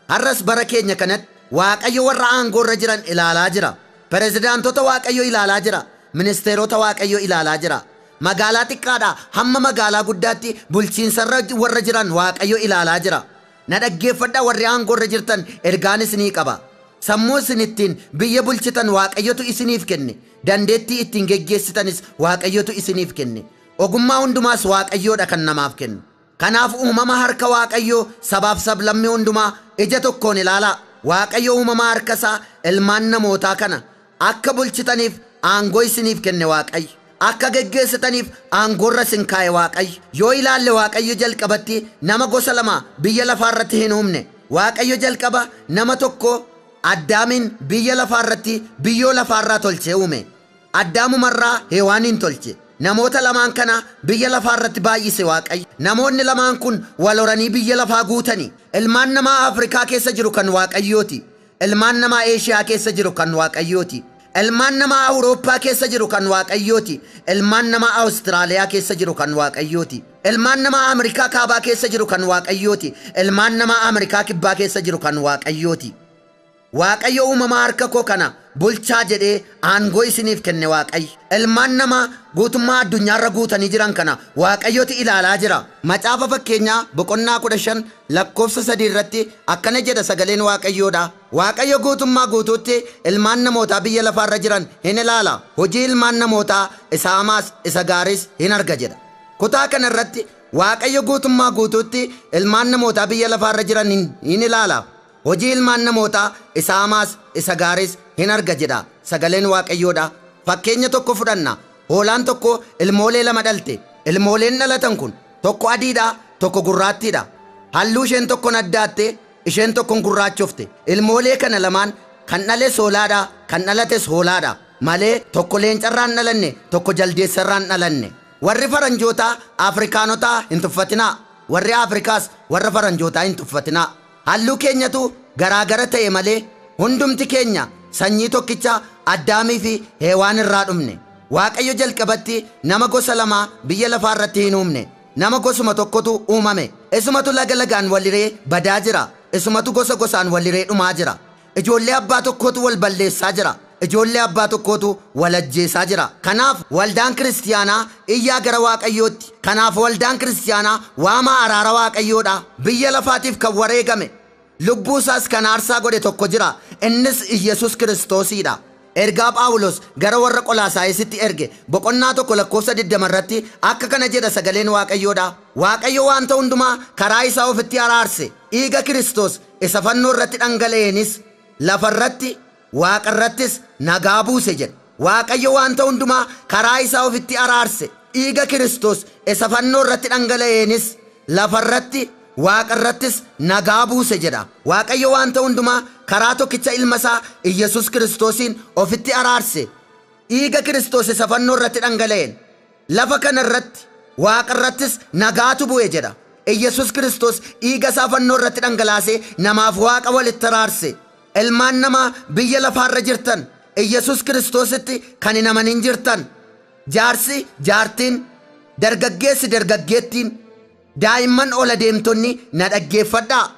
Har'as bara keenya kanatti Waaqayyo warra aangoorra jiran ilaalaa jira. Pirezidaantota Waaqayyo ilaalaa jira. Ministeerota Waaqayyo ilaalaa jira. Magaalaa xiqqaadhaa hamma magaalaa guddaatti bulchiinsarra warra jiran Waaqayyo ilaalaa jira. Na dhaggeeffadhaa warri aangoorra jirtan ergaan isinii qaba. Sammuu isin ittiin biyya bulchitan Waaqayyotu isiniif kenne. Dandeettii ittiin geggeessitanis Waaqayyotu isiniif kenne. Ogummaa hundumaas Waaqayyoodha kan namaaf kenne. Kanaaf uumama harka Waaqayyoo sabaaf sablammii hundumaa ija tokkoon ilaalaa. Waaqayyo uumama harkasaa ilmaan namootaa kana akka bulchitaniif aangoo isiniif kenne Waaqayyo. Akka geggeessitaniif aangoorra isin kaa'e Waaqayyo. Yoo ilaalle Waaqayyo jalqabatti nama gosa lama biyya lafaarratti hin uumne. Waaqayyo jalqaba nama tokko Addaamin biyya lafaarratti biyyoo lafaarraa tolchee uume. Addaamumarraa Heewaanin tolche. Namoota lamaan kana biyya lafaarratti baay'ise Waaqayyo. Namoonni lamaan kun wal horanii biyya lafaa guutani. Ilmaan namaa Afrikaa keessa jiru kan Waaqayyooti. Ilmaan namaa Eeshiyaa keessa jiru kan Waaqayyooti. Ilmaan namaa Awurooppaa keessa jiru kan Waaqayyooti. Ilmaan namaa Awustiraaliyaa keessa jiru kan Waaqayyooti. Ilmaan namaa Ameerikaa kaabaa keessa jiru kan Waaqayyooti. Ilmaan namaa Ameerikaa kibbaa keessa jiru kan Waaqayyooti. Waaqayyo uumama harka koo kana bulchaa jedhee aangoo isiniif kenne Waaqayyo. Ilmaan namaa guutummaa addunyaarra guutanii jiran kana Waaqayyooti ilaalaa jira. Macaafa fakkeenyaa boqonnaa 15 lakkoofsa 3 irratti akkana jedha sagaleen Waaqayyoodha. Waaqayyo guutummaa guutuutti ilmaan namootaa biyya lafaarra jiran hin ilaala. Hojii ilmaan namootaa isa hamaas isa gaariis hin arga jedha. Kutaa kana irratti Waaqayyo guutummaa guutuutti ilmaan namootaa biyya lafaarra jiran hin ilaala. Hojii ilmaan namootaa isa hamaas isa gaariis hin arga jedha sagaleen Waaqayyoodha. Fakkeenya tokko fudhanna. Hoolaan tokko ilmoolee lama dhalte. Ilmooleen dhalatan kun tokko adiidha, tokko gurraattiidha. Halluu isheen tokkoon addaatte, isheen tokkoon gurraachofte. Ilmoolee kana lamaan kan dhales hoolaadha, kan dhalates hoolaadha. Malee tokko leencarraan dhalanne, tokko jaldeessarraan dhalanne. Warri faranjootaa Afrikaanotaa hin tuffatinaa. Warri Afrikaas warra faranjootaa hin tuffatinaa. Halluu keenyatu garaagara ta'e malee hundumti keenya sanyii tokkicha Addaamii fi Heewaan irraa dhumne. Waaqayyo jalqabatti nama gosa lama biyya lafaarratti hin uumne. Nama gosuma tokkotu uumame. Isumatu laga lagaan waliree badaa jira. isumatu gosa gosaan waliree dhumaa jira. Ijoollee abbaa tokkootu wal balleessaa jira. Ijoollee abbaa tokkootu wal ajjeesaa jira. Kanaaf waldaan kiristiyaanaa iyyaa gara Waaqayyootti. Kanaaf waldaan kiristiyaanaa waamaa araara Waaqayyoodha. Biyya lafaatiif kan wareegame lubbuu isaas kan aarsaa godhe tokko jira. Innis Iyesuus Kiristoosidha. Ergaa Phaawulos gara warra Qolaasaayisitti erge boqonnaa 1:20 irratti akka kana jedha sagaleen Waaqayyoodha. Waaqayyo wanta hundumaa karaa isaa ofitti araarse. Dhiiga Kiristoos isa fannoo irratti dhangala'eenis lafarratti waaqarrattis nagaa buuse jedha. Waaqayyo wanta hundumaa karaa isaa ofitti araarse. Dhiiga Kiristoos isa fannoo irratti dhangala'eenis lafarratti waaqarrattis nagaa buuse jedha. Waaqayyo wanta hundumaa karaa tokkicha ilma isaa Iyesuus Kiristoosiin ofitti araarse. Dhiiga Kiristoos isa fannoo irratti dhangala'een lafa kana irratti waaqarrattis nagaatu bu'e jedha. Iyesuus Kiristoos dhiiga isaa fannoo irratti dhangalaasee namaaf waaqa walitti araarse. Ilmaan namaa biyya lafaarra jirtan Iyesuus Kiristoositti kan hin amanin jirtan, jaarsi jaartiin, dargaggeessi dargaggeettiin, daa'imman ol adeemtonni na dhaggeeffadhaa.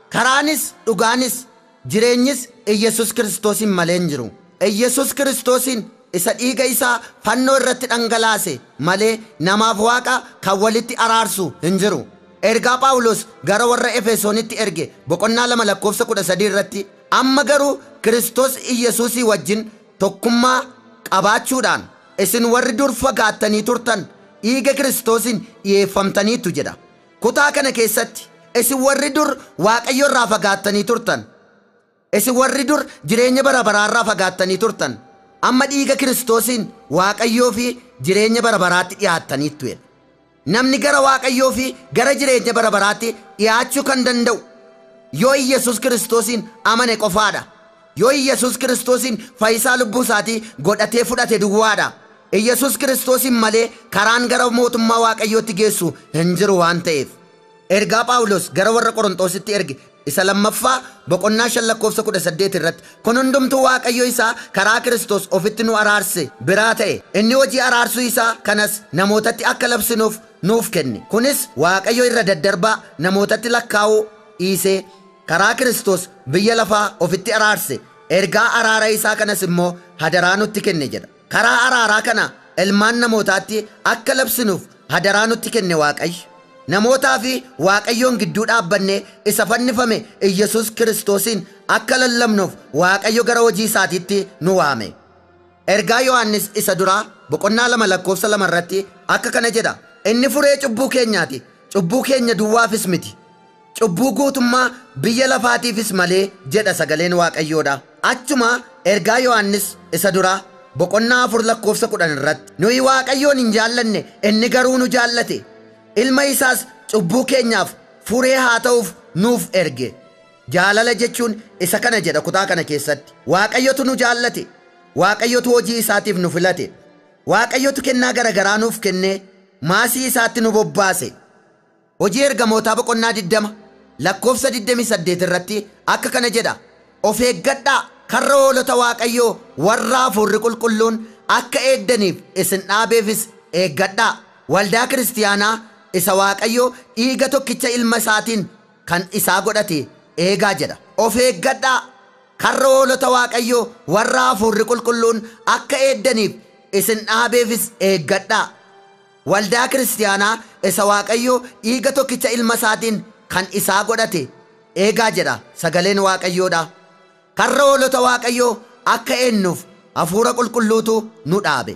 Karaanis dhugaanis jireenyis Iyesuus Kiristoosiin malee hin jiru. Iyesuus Kiristoosiin isa dhiiga isaa fannoo irratti dhangalaase malee namaaf waaqa kan walitti araarsu hin jiru. Ergaa Phaawulos gara warra Efesoonitti erge boqonnaa 2:13 irratti amma garuu Kiristoos Iyesuusii wajjin tokkummaa qabaachuudhaan isin warri dur fagaattanii turtan dhiiga Kiristoosiin dhiyeeffamtaniitu jedha. Kutaa kana keessatti isin warri dur Waaqayyo irraa fagaattanii turtan, isin warri dur jireenya bara baraarraa fagaattanii turtan amma dhiiga Kiristoosiin Waaqayyoo fi jireenya bara baraatti dhiyaattaniitu jedha. Namni gara Waaqayyoo fi gara jireenya bara baraatti dhiyaachuu kan danda'u yoo Iyesuus Kiristoosiin amane qofaadha. Yoo Iyesuus Kiristoosiin fayyisaa lubbuu isaatii godhatee fudhate duwwaadha. Iyesuus Kiristoosiin malee karaan gara mootummaa Waaqayyootti geessu hin jiru waan ta'eef. Ergaa Phaawulos gara warra Qorontositti erge isa lammaffaa boqonnaa 5:18 irratti kun hundumtuu Waaqayyo isaa karaa Kiristoos ofitti nu araarse biraa ta'e. Inni hojii araarsuu isaa kanas namootatti akka labsinuuf nuuf kenne. Kunis Waaqayyo irra daddarbaa namootatti lakkaa'uu dhiisee karaa Kiristoos biyya lafaa ofitti araarse. Ergaa araara isaa kanas immoo hadaraa nutti kenne jedha. Karaa araaraa kana ilmaan namootaatti akka labsinuuf hadaraa nutti kenne Waaqayyo. Namootaa fi Waaqayyoon gidduu dhaabbanne isa fannifame Iyesuus Kiristoosiin akka lallabnuuf Waaqayyo gara hojii isaatiitti nu waame. Ergaa Yohaannis isa duraa boqonnaa 2:2 irratti akka kana jedha. Inni furee cubbuu keenyaati. Cubbuu keenya duwwaafis miti. Cubbuu guutummaa biyya lafaatiifis malee jedha sagaleen Waaqayyoodha. Achuma ergaa Yohaannis isa duraa boqonnaa 4:10 irratti nuyi Waaqayyoon hin jaallanne inni garuu nu jaallate. Ilma isaas cubbuu keenyaaf furee haa ta'uuf nuuf erge. Jaalala jechuun isa kana jedha kutaa kana keessatti. Waaqayyotu nu jaallate. Waaqayyotu hojii isaatiif nu filate. Waaqayyotu kennaa garagaraa nuuf kennee maasii isaatti nu bobbaase. Hojii ergamootaa boqonnaa 20:28 irratti akka kana jedha. Of eeggadhaa karra hoolota Waaqayyoo warra Hafuurri Qulqulluun akka eegdaniif isin dhaabeefis eeggadhaa. Waldaa kiristiyaanaa isa Waaqayyo dhiiga tokkicha ilma isaatiin kan isaa godhate eegaa jedha. Of eeggadhaa karra hoolota Waaqayyoo warra Hafuurri Qulqulluun akka eegdaniif isin dhaabeefis eeggadhaa. Waldaa kiristiyaanaa isa Waaqayyo dhiiga tokkicha ilma isaatiin kan isaa godhate eegaa jedha sagaleen Waaqayyoodha. Karra hoolota Waaqayyoo akka eennuuf Hafuura Qulqulluutu nu dhaabe.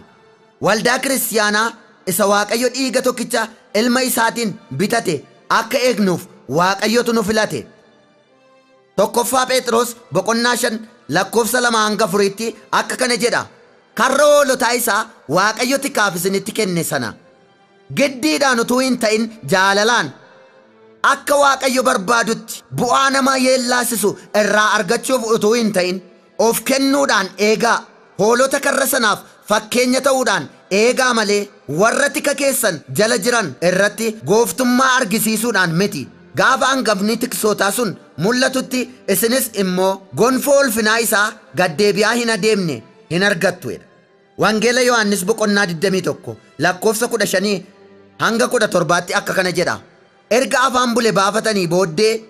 Waldaa kiristiyaanaa isa Waaqayyo dhiiga tokkicha ilma isaatiin bitate akka eegnuuf Waaqayyotu nu filate. Tokkoffaa Phexros boqonnaa 5:2-4 akka kana jedha. Karra hoolotaa isaa Waaqayyo tikaaf isinitti kenne sana giddiidhaan utuu hin ta'in jaalalaan akka Waaqayyo barbaadutti bu'aa nama yeellaasisu irraa argachuuf utuu hin ta'in of kennuudhaan eegaa. Hoolota karra sanaaf fakkeenya ta'uudhaan eegaa malee warra tika keessan jala jiran irratti gooftummaa argisiisuudhaan miti. Gaafa hangafni tiksootaa sun mul'atutti isinis immoo gonfoo ulfinaa isaa gaddeebi'aa hin adeemne hin argattu. Wangeela Yohaannis boqonnaa 21:15-17 akka kana jedha. Erga afaan bule baafatanii booddee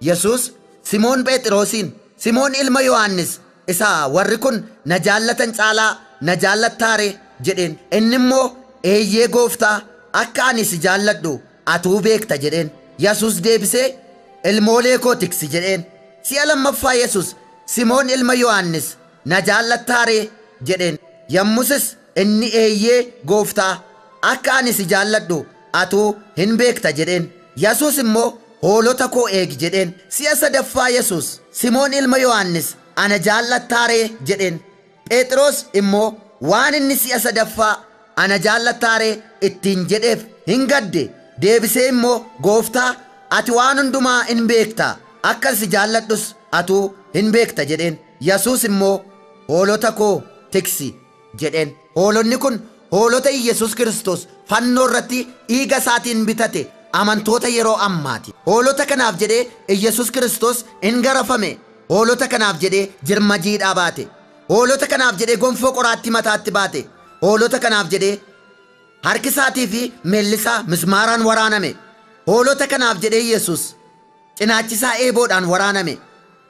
Yesus Simoon Phexrosiin, Simoon ilma Yohannis isa warri kun na jaallatan caalaa na jaallattaare jedheen. Inni immoo eeyyee gooftaa, akka ani si jaalladhu atuu beekta jedheen. Yesus deebisee ilmoolee koo tiksi jedheen. Si'a lammaffaa Yesus Simoon ilma Yohannis na jaallattaare jedheen. Yommusis inni eeyyee gooftaa, akka ani si jaalladhu atuu hin beekta jedheen. Yesus immoo hoolota koo eegi jedheen. Si'a sadaffaa Yesus Simoon ilma Yohannis ana jaallattaare jedheen. Phexros immoo waan inni si'a sadaffaa ana jaallattaare ittiin jedheef hin gadde. Deebisee immoo gooftaa, ati waan hundumaa hin beekta, akka si jaalladhus atuu hin beekta jedheen. Yesus immoo hoolota koo tiksi jedheen. Hoolonni kun hoolota Yesus Kiristoos fannoo irratti dhiiga isaatiin bitate amantoota yeroo ammaati. Hoolota kanaaf jedhee Yesus Kiristoos hin garafame. Hoolota kanaaf jedhee jirma jiidhaa baate. Hoolota kanaaf jedhee gonfoo qoraatti mataatti baate. Hoolota kanaaf jedhee harki isaatii fi miilli isaa mismaaraan waraaname. Hoolota kanaaf jedhee Yesus cinaachisaa eeboodhaan waraaname.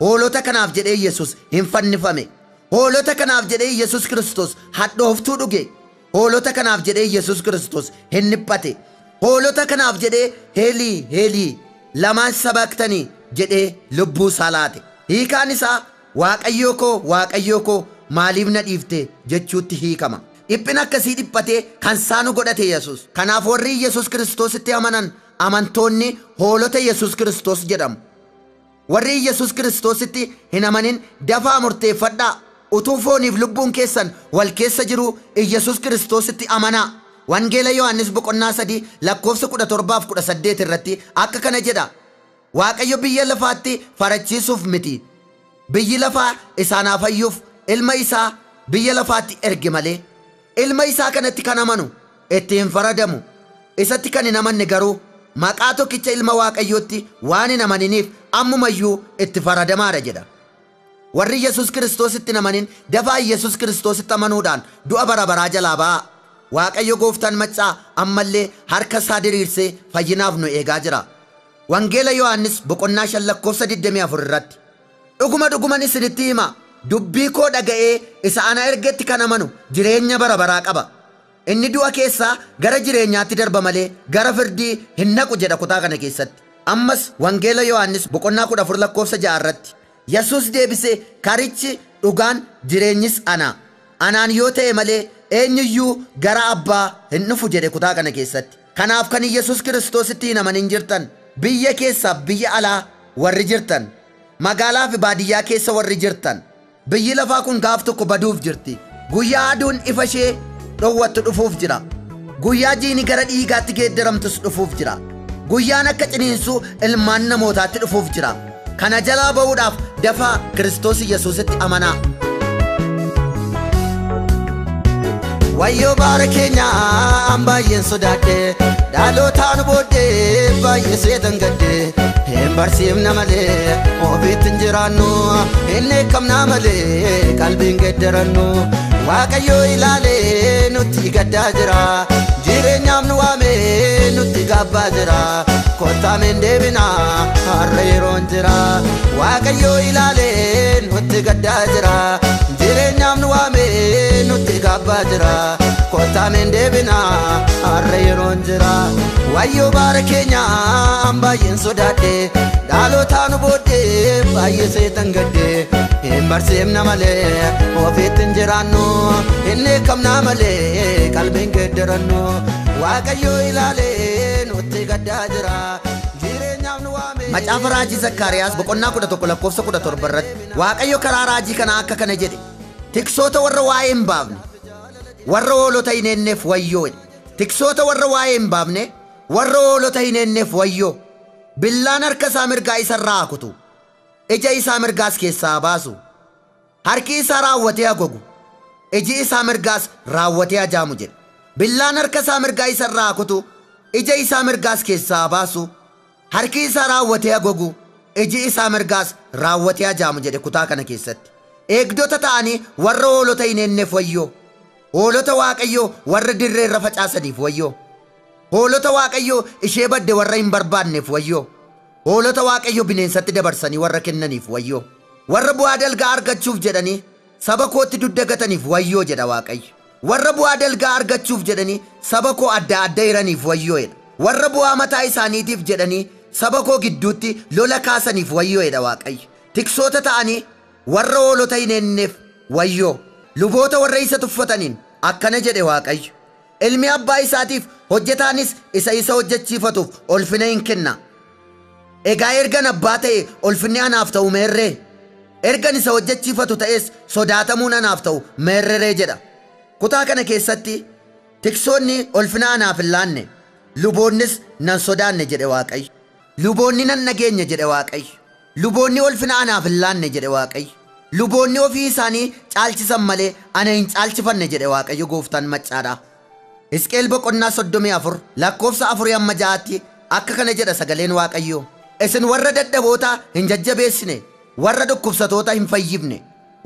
Hoolota kanaaf jedhee Yesus hin fannifame. Hoolota kanaaf jedhee Yesus Kiristoos hadhooftuu dhuge. Hoolota kanaaf jedhee Yesus Kiristoos hin dhiphate. Hoolota kanaaf jedhee Heelii Heelii lamaan sabaktanii jedhee lubbuu isaa laate. Hiikaan isaa Waaqayyoo koo maaliif na dhiifte jechuutti hiikama. Dhiphina akkasii dhiphatee kan saanu godhate Yesus. Kanaaf warri Yesus Kiristoositti amanan amantoonni hoolota Yesus Kiristoos jedhamu. Warri Yesus Kiristoositti hin amanin dafaa murteeffadhaa. Utuu fooniif lubbuun keessan wal keessa jiru Yesus Kiristoositti amanaa. Wangeela Yohannis boqonnaa 3 lakkoofsa 17-18 irratti akka kana jedha. Waaqayyo biyya lafaatti farachiisuuf miti, biyyi lafaa isaanaaf fayyuuf ilma isaa biyya lafaatti erge malee. Ilma isaa kanatti kan amanu itti hin faradamu. Isatti kan hin amanne garuu maqaa tokkicha ilma Waaqayyootti waan hin amaniniif ammumayyuu itti faradamaadha jedha. Warri Yesus Kiristoositti hin amanin dafaa Yesus Kiristoositti amanuudhaan du'a bara baraa jalaa ba'a. Waaqayyo gooftaan maccaa ammallee harka isaa diriirsee fayyinaaf nu eegaa jira. Wangeela Yohannis boqonnaa 5 lakkoofsa 24 irratti, dhuguman isinitti hima, dubbii koo dhaga'ee isa ana ergetti kan amanu jireenya bara baraa qaba. Inni du'a keessaa gara jireenyaatti darba malee gara firdii hin naqu jedha kutaa kana keessatti. Ammas Wangeela Yohannis boqonnaa 14 lakkoofsa 6 irratti, Yesus deebisee karichi dhugaan jireenyis ana. Anaan yoo ta'e malee eenyuyyuu gara abbaa hin dhufu jedhe kutaa kana keessatti. Kanaaf kan Yesus Kiristoositti hin amanin jirtan, biyya keessaa biyya alaa warri jirtan, magaalaa fi baadiyyaa keessa warri jirtan, biyyi lafaa kun gaaf tokko baduuf jirti. Guyyaa aduun ifa ishee dhowwattu dhufuuf jira. Guyyaa jiini gara dhiigaatti geeddaramtus dhufuuf jira. Guyyaan akka ciniinsuu ilmaan namootaatti dhufuuf jira. Kana jalaa ba'uudhaaf dafaa Kiristoos Yesuusitti amanaa. Wayyoo baara keenya an baay'een sodaadhe, dhalootaan booddee baay'ee seetan gadde. Hin barsiifna malee ofiitti hin jiraannu, hin eekamna malee qalbiin geeddarannu. Waaqayyoo ilaalee nutti gaddaa jira, jireenyaaf nu waamee nutti gaabbaa jira. Kottaan hin deebina har'a yeroon jira. Waaqayyoo ilaalee nutti gaddaa jira, jireenyaaf nu waamee nutti gaabbaa jira. Kottaan hin deebina har'a yeroon jira. Wayyoo baara keenya an baay'een sodaadhe, dhalootaan booddee baay'ee seetan gadde. Hin barsiifna malee ofiitti hin jiraannu, hin eekamna malee qalbiin geeddarannu. Waaqayyoo ilaalee nutti gaddaa jira, jireenyaaf nu waamee. Macaafa raajii Zakkaariyaas boqonnaa 11 lakkoofsa 17 irratti Waaqayyo karaa raajii kana akka kana jedhe, tiksoota warra waa'ee hin baafne, warra hoolota hin eenneef wayyoo. Tiksoota warra waa'ee hin baafne, warra hoolota hin eenneef wayyoo. Billaan harka isaa mirgaa isarraa hakutu, ija isaa mirgaas keessaa baasu. Harki isaa raawwatee hagogu, iji isaa mirgaas raawwatee ajaamu jedhe. Billaan harka isaa mirgaa isarraa hakutu, ija isaa mirgaas keessaa baasu. Harki isaa raawwatee hagogu, iji isaa mirgaas raawwatee ajaamu jedhe kutaa kana keessatti. Eegdota ta'anii warra hoolota hin eenneef wayyoo. Hoolota Waaqayyoo warra dirree irra facaasaniif wayyoo. Hoolota Waaqayyoo ishee badde warra hin barbaanneef wayyoo. hoolota waaqayyo bineensatti dabarsanii warra kennaniif wayyoo. Warra bu'aa dalgaa argachuuf jedhanii saba kootti duddagataniif wayyoo jedha waaqayyo. Warra bu'aa dalgaa argachuuf jedhanii saba koo adda adda hiraniif wayyoo'edha. Warra bu'aa mataa isaaniitiif jedhanii saba koo gidduutti lola kaasaniif wayyoo'edha waaqayyo. Tiksoota ta'anii warra hoolota hin eenneef wayyoo. Luboota warra isa tuffataniin akkana jedhe waaqayyo. Ilmi abbaa isaatiif hojjetaanis isa hojjechiifatuuf ulfina hin kenna. Egaa ergan abbaa ta'e ulfinni anaaf ta'u meerree? Ergan isa hojjechiifatu ta'es sodaatamuun anaaf ta'u meerree jedha. Kutaa kana keessatti tiksoonni ulfina anaaf hin laanne, luboonnis nan sodaanne jedhe waaqayyo. Luboonni nan nageenya jedhe waaqayyo. Luboonni ulfina anaaf hin laanne jedhe waaqayyo. Luboonni ofii isaanii caalchisan malee ana hin caalchifanne jedhe waaqayyo gooftaan maccaadha. Hisqeel boqonnaa 34 lakkoofsa 4-6 akka kana jedha sagaleen waaqayyo. Isin warra dadhaboota hin jajjabeessine, warra dhukkubsatoota hin fayyifne,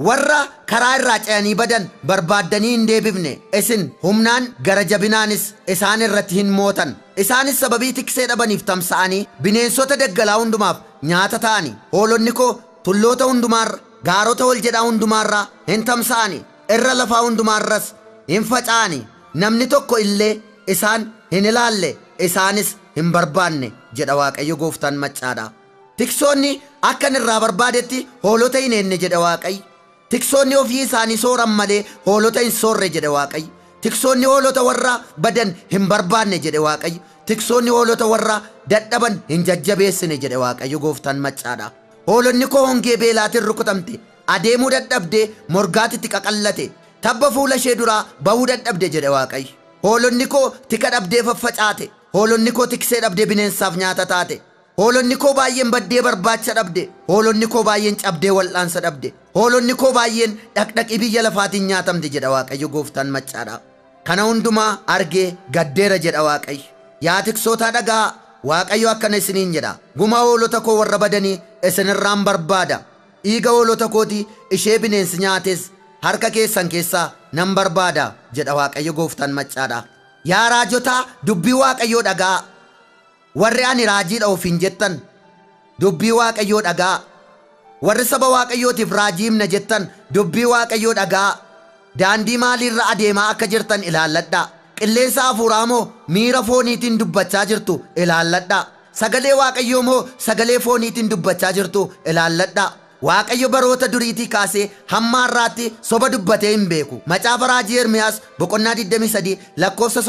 warra karaa irraa ce'anii badan barbaaddanii hin deebifne, isin humnaan gara jabinaanis isaan irratti hin mootan. Isaanis sababii tiksee dhabaniif tamsa'anii bineensota daggalaa hundumaaf nyaata ta'ani. Hoolonni koo tulloota hundumaarra, gaarota ol jedhaa hundumaarraa hin tamsa'ani, irra lafaa hundumaarras hin faca'ani. Namni tokko illee isaan hin ilaalle, isaanis hin barbaanne jedha waaqayyo gooftaan maccaadha. Tiksoonni akka irraa barbaadetti hoolota hin eenne jedha waaqayyo. Tiksoonni ofii isaanii sooran malee hoolota hin soorre jedha waaqayyo. Tiksoonni hoolota warra badan hin barbaanne jedhe waaqayyo. Tiksoonni hoolota warra dadhaban hin jajjabeessine jedhe waaqayyo gooftaan maccaadha. Hoolonni koo hongee beelaatiin rukutamte, adeemuu dadhabdee morgaatitti qaqallate, tabba fuula ishee duraa bahuu dadhabde jedhe waaqayyo. Hoolonni koo tika dhabdee faffacaate, hoolonni koo tiksee dhabdee bineensaaf nyaata taate. Hoolonni koo baay'een baddee barbaacha dhabde, hoolonni koo baay'een cabdee wal'aansa dhabde, hoolonni koo baay'een dhaqdhaqii biyya lafaatiin nyaatamte jedha waaqayyo gooftaan maccaadha. Kana hundumaa argee gaddeera jedha waaqayyo. Yaa tiksootaa dhagaa, waaqayyo akkana isiniin jedha. Gumaa hoolota koo warra badanii isinirraan barbaada. Dhiiga hoolota kooti ishee bineensi nyaates harka keessan keessaa nan barbaada jedha waaqayyo gooftaan maccaadha. Yaa raajotaa dubbii waaqayyoo dhagaa. Warri ani raajiidha ofiin jettan dubbii waaqayyoo dhagaa. Warri saba waaqayyootiif raajii himna jettan dubbii waaqayyoo dhagaa. Daandii maaliirra adeemaa akka jirtan ilaalladhaa. Qilleensa hafuuraa moo miira fooniitiin dubbachaa jirtu ilaalladhaa. Sagalee waaqayyoo moo sagalee fooniitiin dubbachaa jirtu ilaalladhaa. Waaqayyo baroota duriitii kaasee hamma har'aatti soba dubbatee hin beeku. Macaafa raajii Ermiyaas boqonnaa 23 lakkoofsa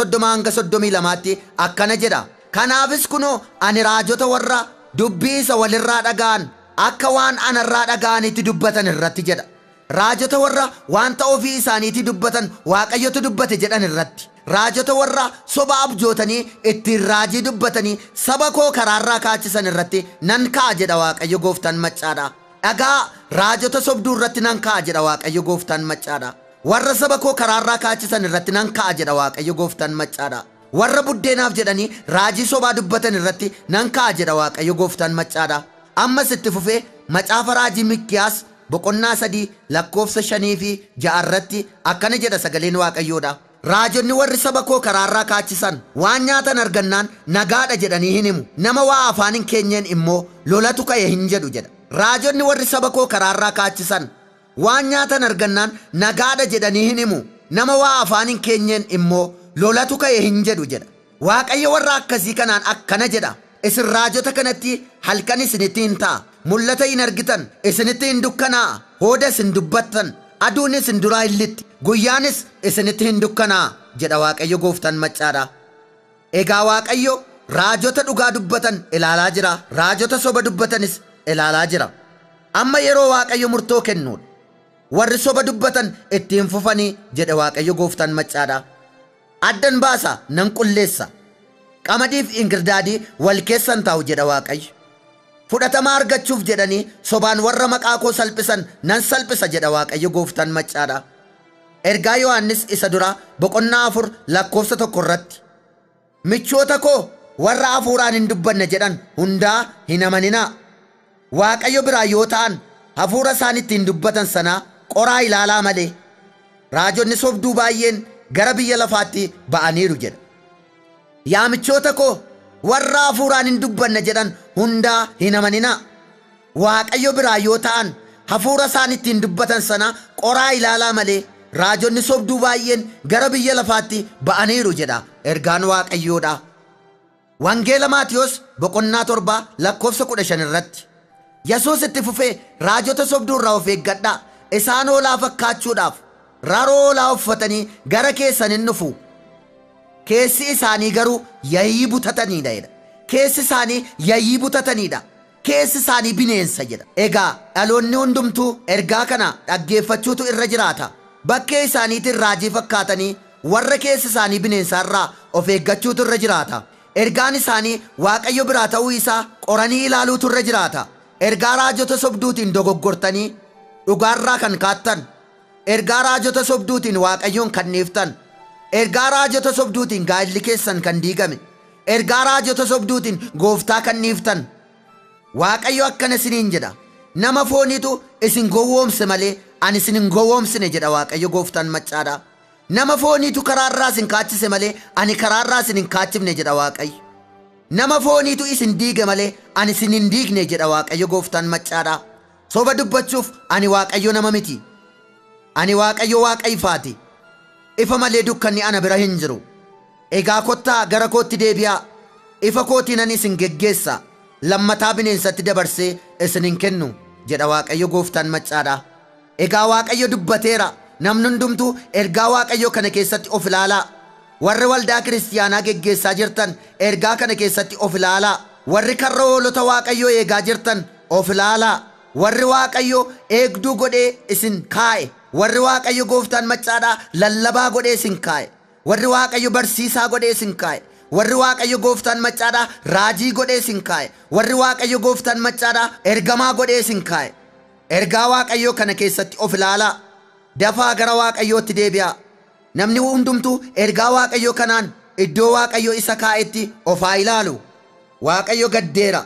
30-32 akkana jedha. Kanaafis kunoo ani raajota warra dubbii isa walirraa dhaga'an akka waan anarraa dhaga'anitti dubbatan irratti jedha. Raajota warra wanta ofii isaaniitti dubbatan waaqayyotu dubbate jedhan irratti. Raajota warra soba abjootanii ittiin raajii dubbatanii saba koo karaarraa kaachisan irratti nan ka'a jedha waaqayyo gooftaan maccaadha. Dhagaa raajota sobduu irratti nan ka'a jedha waaqayyo gooftaan maccaadha. Warra saba koo karaarraa kaachisan irratti nan ka'a jedha waaqayyo gooftaan maccaadha. Warra buddeenaaf jedhanii raajii sobaa dubbatan irratti nan ka'a jedha waaqayyo gooftaan maccaadha. Ammas itti fufee macaafa raajii Mikkiyaas boqonnaa 3 lakkoofsa 5-6 irratti akkana jedha sagaleen waaqayyoodha. Raajonni warri saba koo karaarraa kaachisan waan nyaatan argannaan nagaadha jedhanii hin himu. Nama waa afaan hin keenyeen immoo lolatu ka'e hin jedhu jedha. Raajonni warri saba koo karaarraa kaachisan waan nyaatan argannaan nagaadha jedhanii hin himu. Nama waa afaan hin keenyeen immoo lolatu ka'e hin jedhu jedha. Waaqayyo warra akkasii kanaan akkana jedha. Isin raajota kanatti halkan isinitti hin ta'a. Mul'ata hin argitan, isinitti hin dukkanaa'a. Hooda isin dubbattan, aduunis isin duraa hin lixxi, guyyaanis isinitti hin dukkanaa'a jedha waaqayyo gooftaan maccaadha. Egaa waaqayyo raajota dhugaa dubbatan ilaalaa jira, raajota soba dubbatanis ilaalaa jira. Amma yeroo waaqayyo murtoo kennuudha. Warri soba dubbatan ittiin fufanii jedha waaqayyo gooftaan maccaadha. Addan baasa nan qulleessa. Qamadiif ingirdaadii wal keessan taa'u jedha waaqayyo. Fudhatama argachuuf jedhanii sobaan warra maqaa koo salphisan nan salphisa jedha waaqayyo gooftaan maccaadha. Ergaa Yohaannis isa dura boqonnaa 4 lakkoofsa 1 irratti. Michoota koo warra hafuuraan hin dubbanne jedhan hundaa hin amaninaa. Waaqayyo biraa yoo ta'an hafuura isaan ittiin dubbatan sanaa qoraa ilaalaa malee. Raajonni sobduu baay'een gara biyya lafaatti ba'aniiru jedha. Yaa michoota koo warra hafuuraan hin dubbanne jedhan hundaa hin amanina. Waaqayyo biraa yoo ta'an hafuura isaan ittiin dubbatan sana qoraa ilaalaa malee raajonni sobduu baay'een gara biyya lafaatti ba'aniiru jedha ergaan Waaqayyoodha. Wangeela Maatiyos boqonnaa 7 lakkoofsa 15 irratti Yesuus itti fufee raajota sobduu irraa of eeggadhaa, isaan hoolaa fakkaachuudhaaf raroo hoolaa uffatanii gara keessan hin dhufu, keessi isaanii garuu yayyii butataniidha jedha. Keessi isaanii yayyii butataniidha, keessi isaanii bineensa jedha. Egaa dhaloonni hundumtuu ergaa kana dhaggeeffachuutu irra jiraata. Bakkee isaaniitiin raajii fakkaatanii warra keessi isaanii bineensaarraa of eeggachuutu irra jiraata. Ergaan isaanii Waaqayyo biraa ta'uu isaa qoranii ilaaluutu irra jiraata. Ergaa raajota sobduutiin dogoggortanii dhugaarraa kan kaattan, ergaa raajota sobduutiin Waaqayyoon kan dhiiftan, ergaa raajota sobduutiin gaa'illi keessan kan diigame, ergaa raajota sobduutiin gooftaa kan dhiiftan. Waaqayyo akkana isiniin jedha, nama fooniitu isin gowwoomse malee ani isin hin gowwoomsine jedha Waaqayyo gooftaan maccaadha. Nama fooniitu karaarraa isin kaachise malee ani karaarraa isin hin kaachifne jedha Waaqayyo. Nama fooniitu isin diige malee ani isin hin diigne jedha Waaqayyo gooftaan maccaadha. Soba dubbachuuf ani Waaqayyo nama miti. Ani Waaqayyo Waaqa ifaati. Ifa malee dukkanni ana bira hin jiru. Egaa kottaa gara kootti deebi'aa. Ifa kootiin isin geggeessa. Lammataa bineensatti dabarsee isin hin kennu jedha Waaqayyo gooftaan maccaadha. Egaa Waaqayyo dubbateera. Namni hundumtuu ergaa Waaqayyo kana keessatti of ilaalaa. Warri waldaa kiristiyaanaa geggeessaa jirtan ergaa kana keessatti of ilaalaa. Warri karra hoolota Waaqayyo eegaa jirtan of ilaalaa. Warri Waaqayyo eegduu godhee isin kaa'e, warri Waaqayyo gooftaan maccaadhaa lallabaa godhee isin kaa'e, warri Waaqayyo barsiisaa godhee isin kaa'e, warri Waaqayyo gooftaan maccaadhaa raajii godhee isin kaa'e, warri Waaqayyo gooftaan maccaadhaa ergamaa godhee isin kaa'e. Ergaa Waaqayyo kana keessatti of ilaalaa. Dafaa gara Waaqayyootti deebi'aa. Namni hundumtuu ergaa Waaqayyo kanaan iddoo Waaqayyo isa kaa'etti of haa ilaalu. Waaqayyo gaddeera.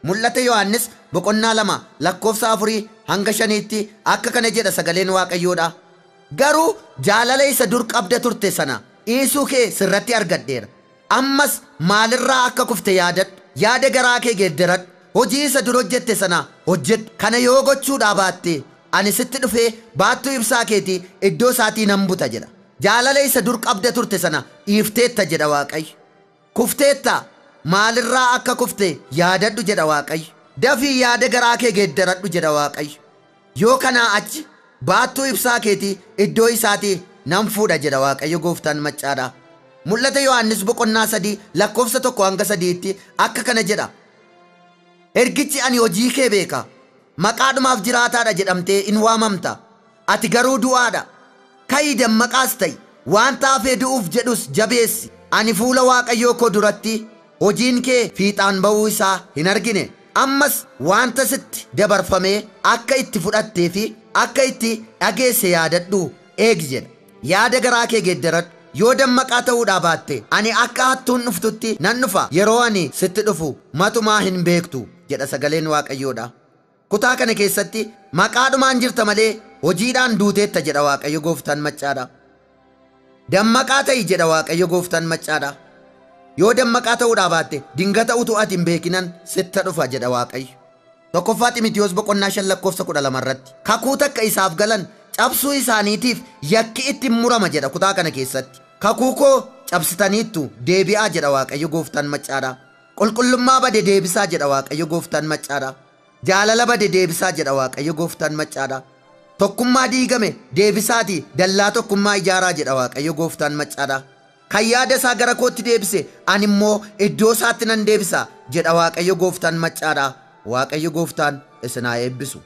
Mul'ata Yohaannis boqonnaa 2 lakkoofsa 4 hanga 5tti akka kana jedha sagaleen Waaqayyoodha. Garuu jaalala isa dur qabda turte sana dhiisuu kee sirratti argadheera. Ammas maalirraa akka kufte yaadadhu. Yaada garaa kee geeddaradhu. Hojii isa dur hojjette sana hojjedhu. Kana yoo gochuudhaa baatte ani sitti dhufee baattuu ibsaa keetii iddoo isaatii nan buta jedha. Jaalala isa dur qabda turte sana dhiifteetta jedha Waaqayyo. Kufteetta. Maalirraa akka kufte yaadadhu jedha Waaqayyo. Dafii yaada garaa kee geeddaradhu jedha Waaqayyo. Yoo kanaa achi baattuu ibsaa keetii iddoo isaatii nan fuudha jedha Waaqayyo gooftaan maccaadha. Mul'ata Yohaannis boqonnaa 3 lakkoofsa 1 hanga 3tti akka kana jedha. Ergichi ani hojii kee beeka. Maqaadhumaaf jiraataadha jedhamtee in waamamta. Ati garuu du'aadha. Ka'ii dammaqaas ta'i. Waan taafee du'uuf jedhus jabeessi. Ani fuula Waaqayyoo koo duratti hojiin kee fiixaan ba'uu isaa hin argine. Ammas wanta sitti dabarfamee akka itti fudhattee fi akka itti dhageesse yaadadhu eegi jedha. Yaada garaa kee geeddaradhu. Yoo dammaqaa ta'uudhaa baatte ani akka hattuun dhuftutti nan dhufa. Yeroo ani sitti dhufu matumaa hin beektu jedha sagaleen Waaqayyoodha. Kutaa kana keessatti maqaadhumaan jirta malee hojiidhaan duuteetta jedha Waaqayyo gooftaan maccaadha. Dammaqaa ta'i jedha Waaqayyo gooftaan maccaadha. Yoo dammaqaa ta'uudhaa baatte dingata utuu ati hin beekinan sitti dhufa jedha Waaqayyo. Tokkoffaa Ximotewos boqonnaa 5 lakkoofsa 12 irratti kakuu takka isaaf galan cabsuu isaaniitiif yakki itti murama jedha kutaa kana keessatti. Kakuu koo cabsitaniittu deebi'aa jedha Waaqayyo gooftaan maccaadha. Qulqullummaa bade deebisaa jedha Waaqayyo gooftaan maccaadha. Jaalala bade deebisaa jedha Waaqayyo gooftaan maccaadha. Tokkummaa diigame deebisaatii dallaa tokkummaa ijaaraa jedha Waaqayyo gooftaan maccaadha. Kan yaada isaa gara kootti deebise ani immoo iddoo isaatti nan deebisa jedha Waaqayyo gooftaan maccaadha. Waaqayyo gooftaan isin haa eebbisu.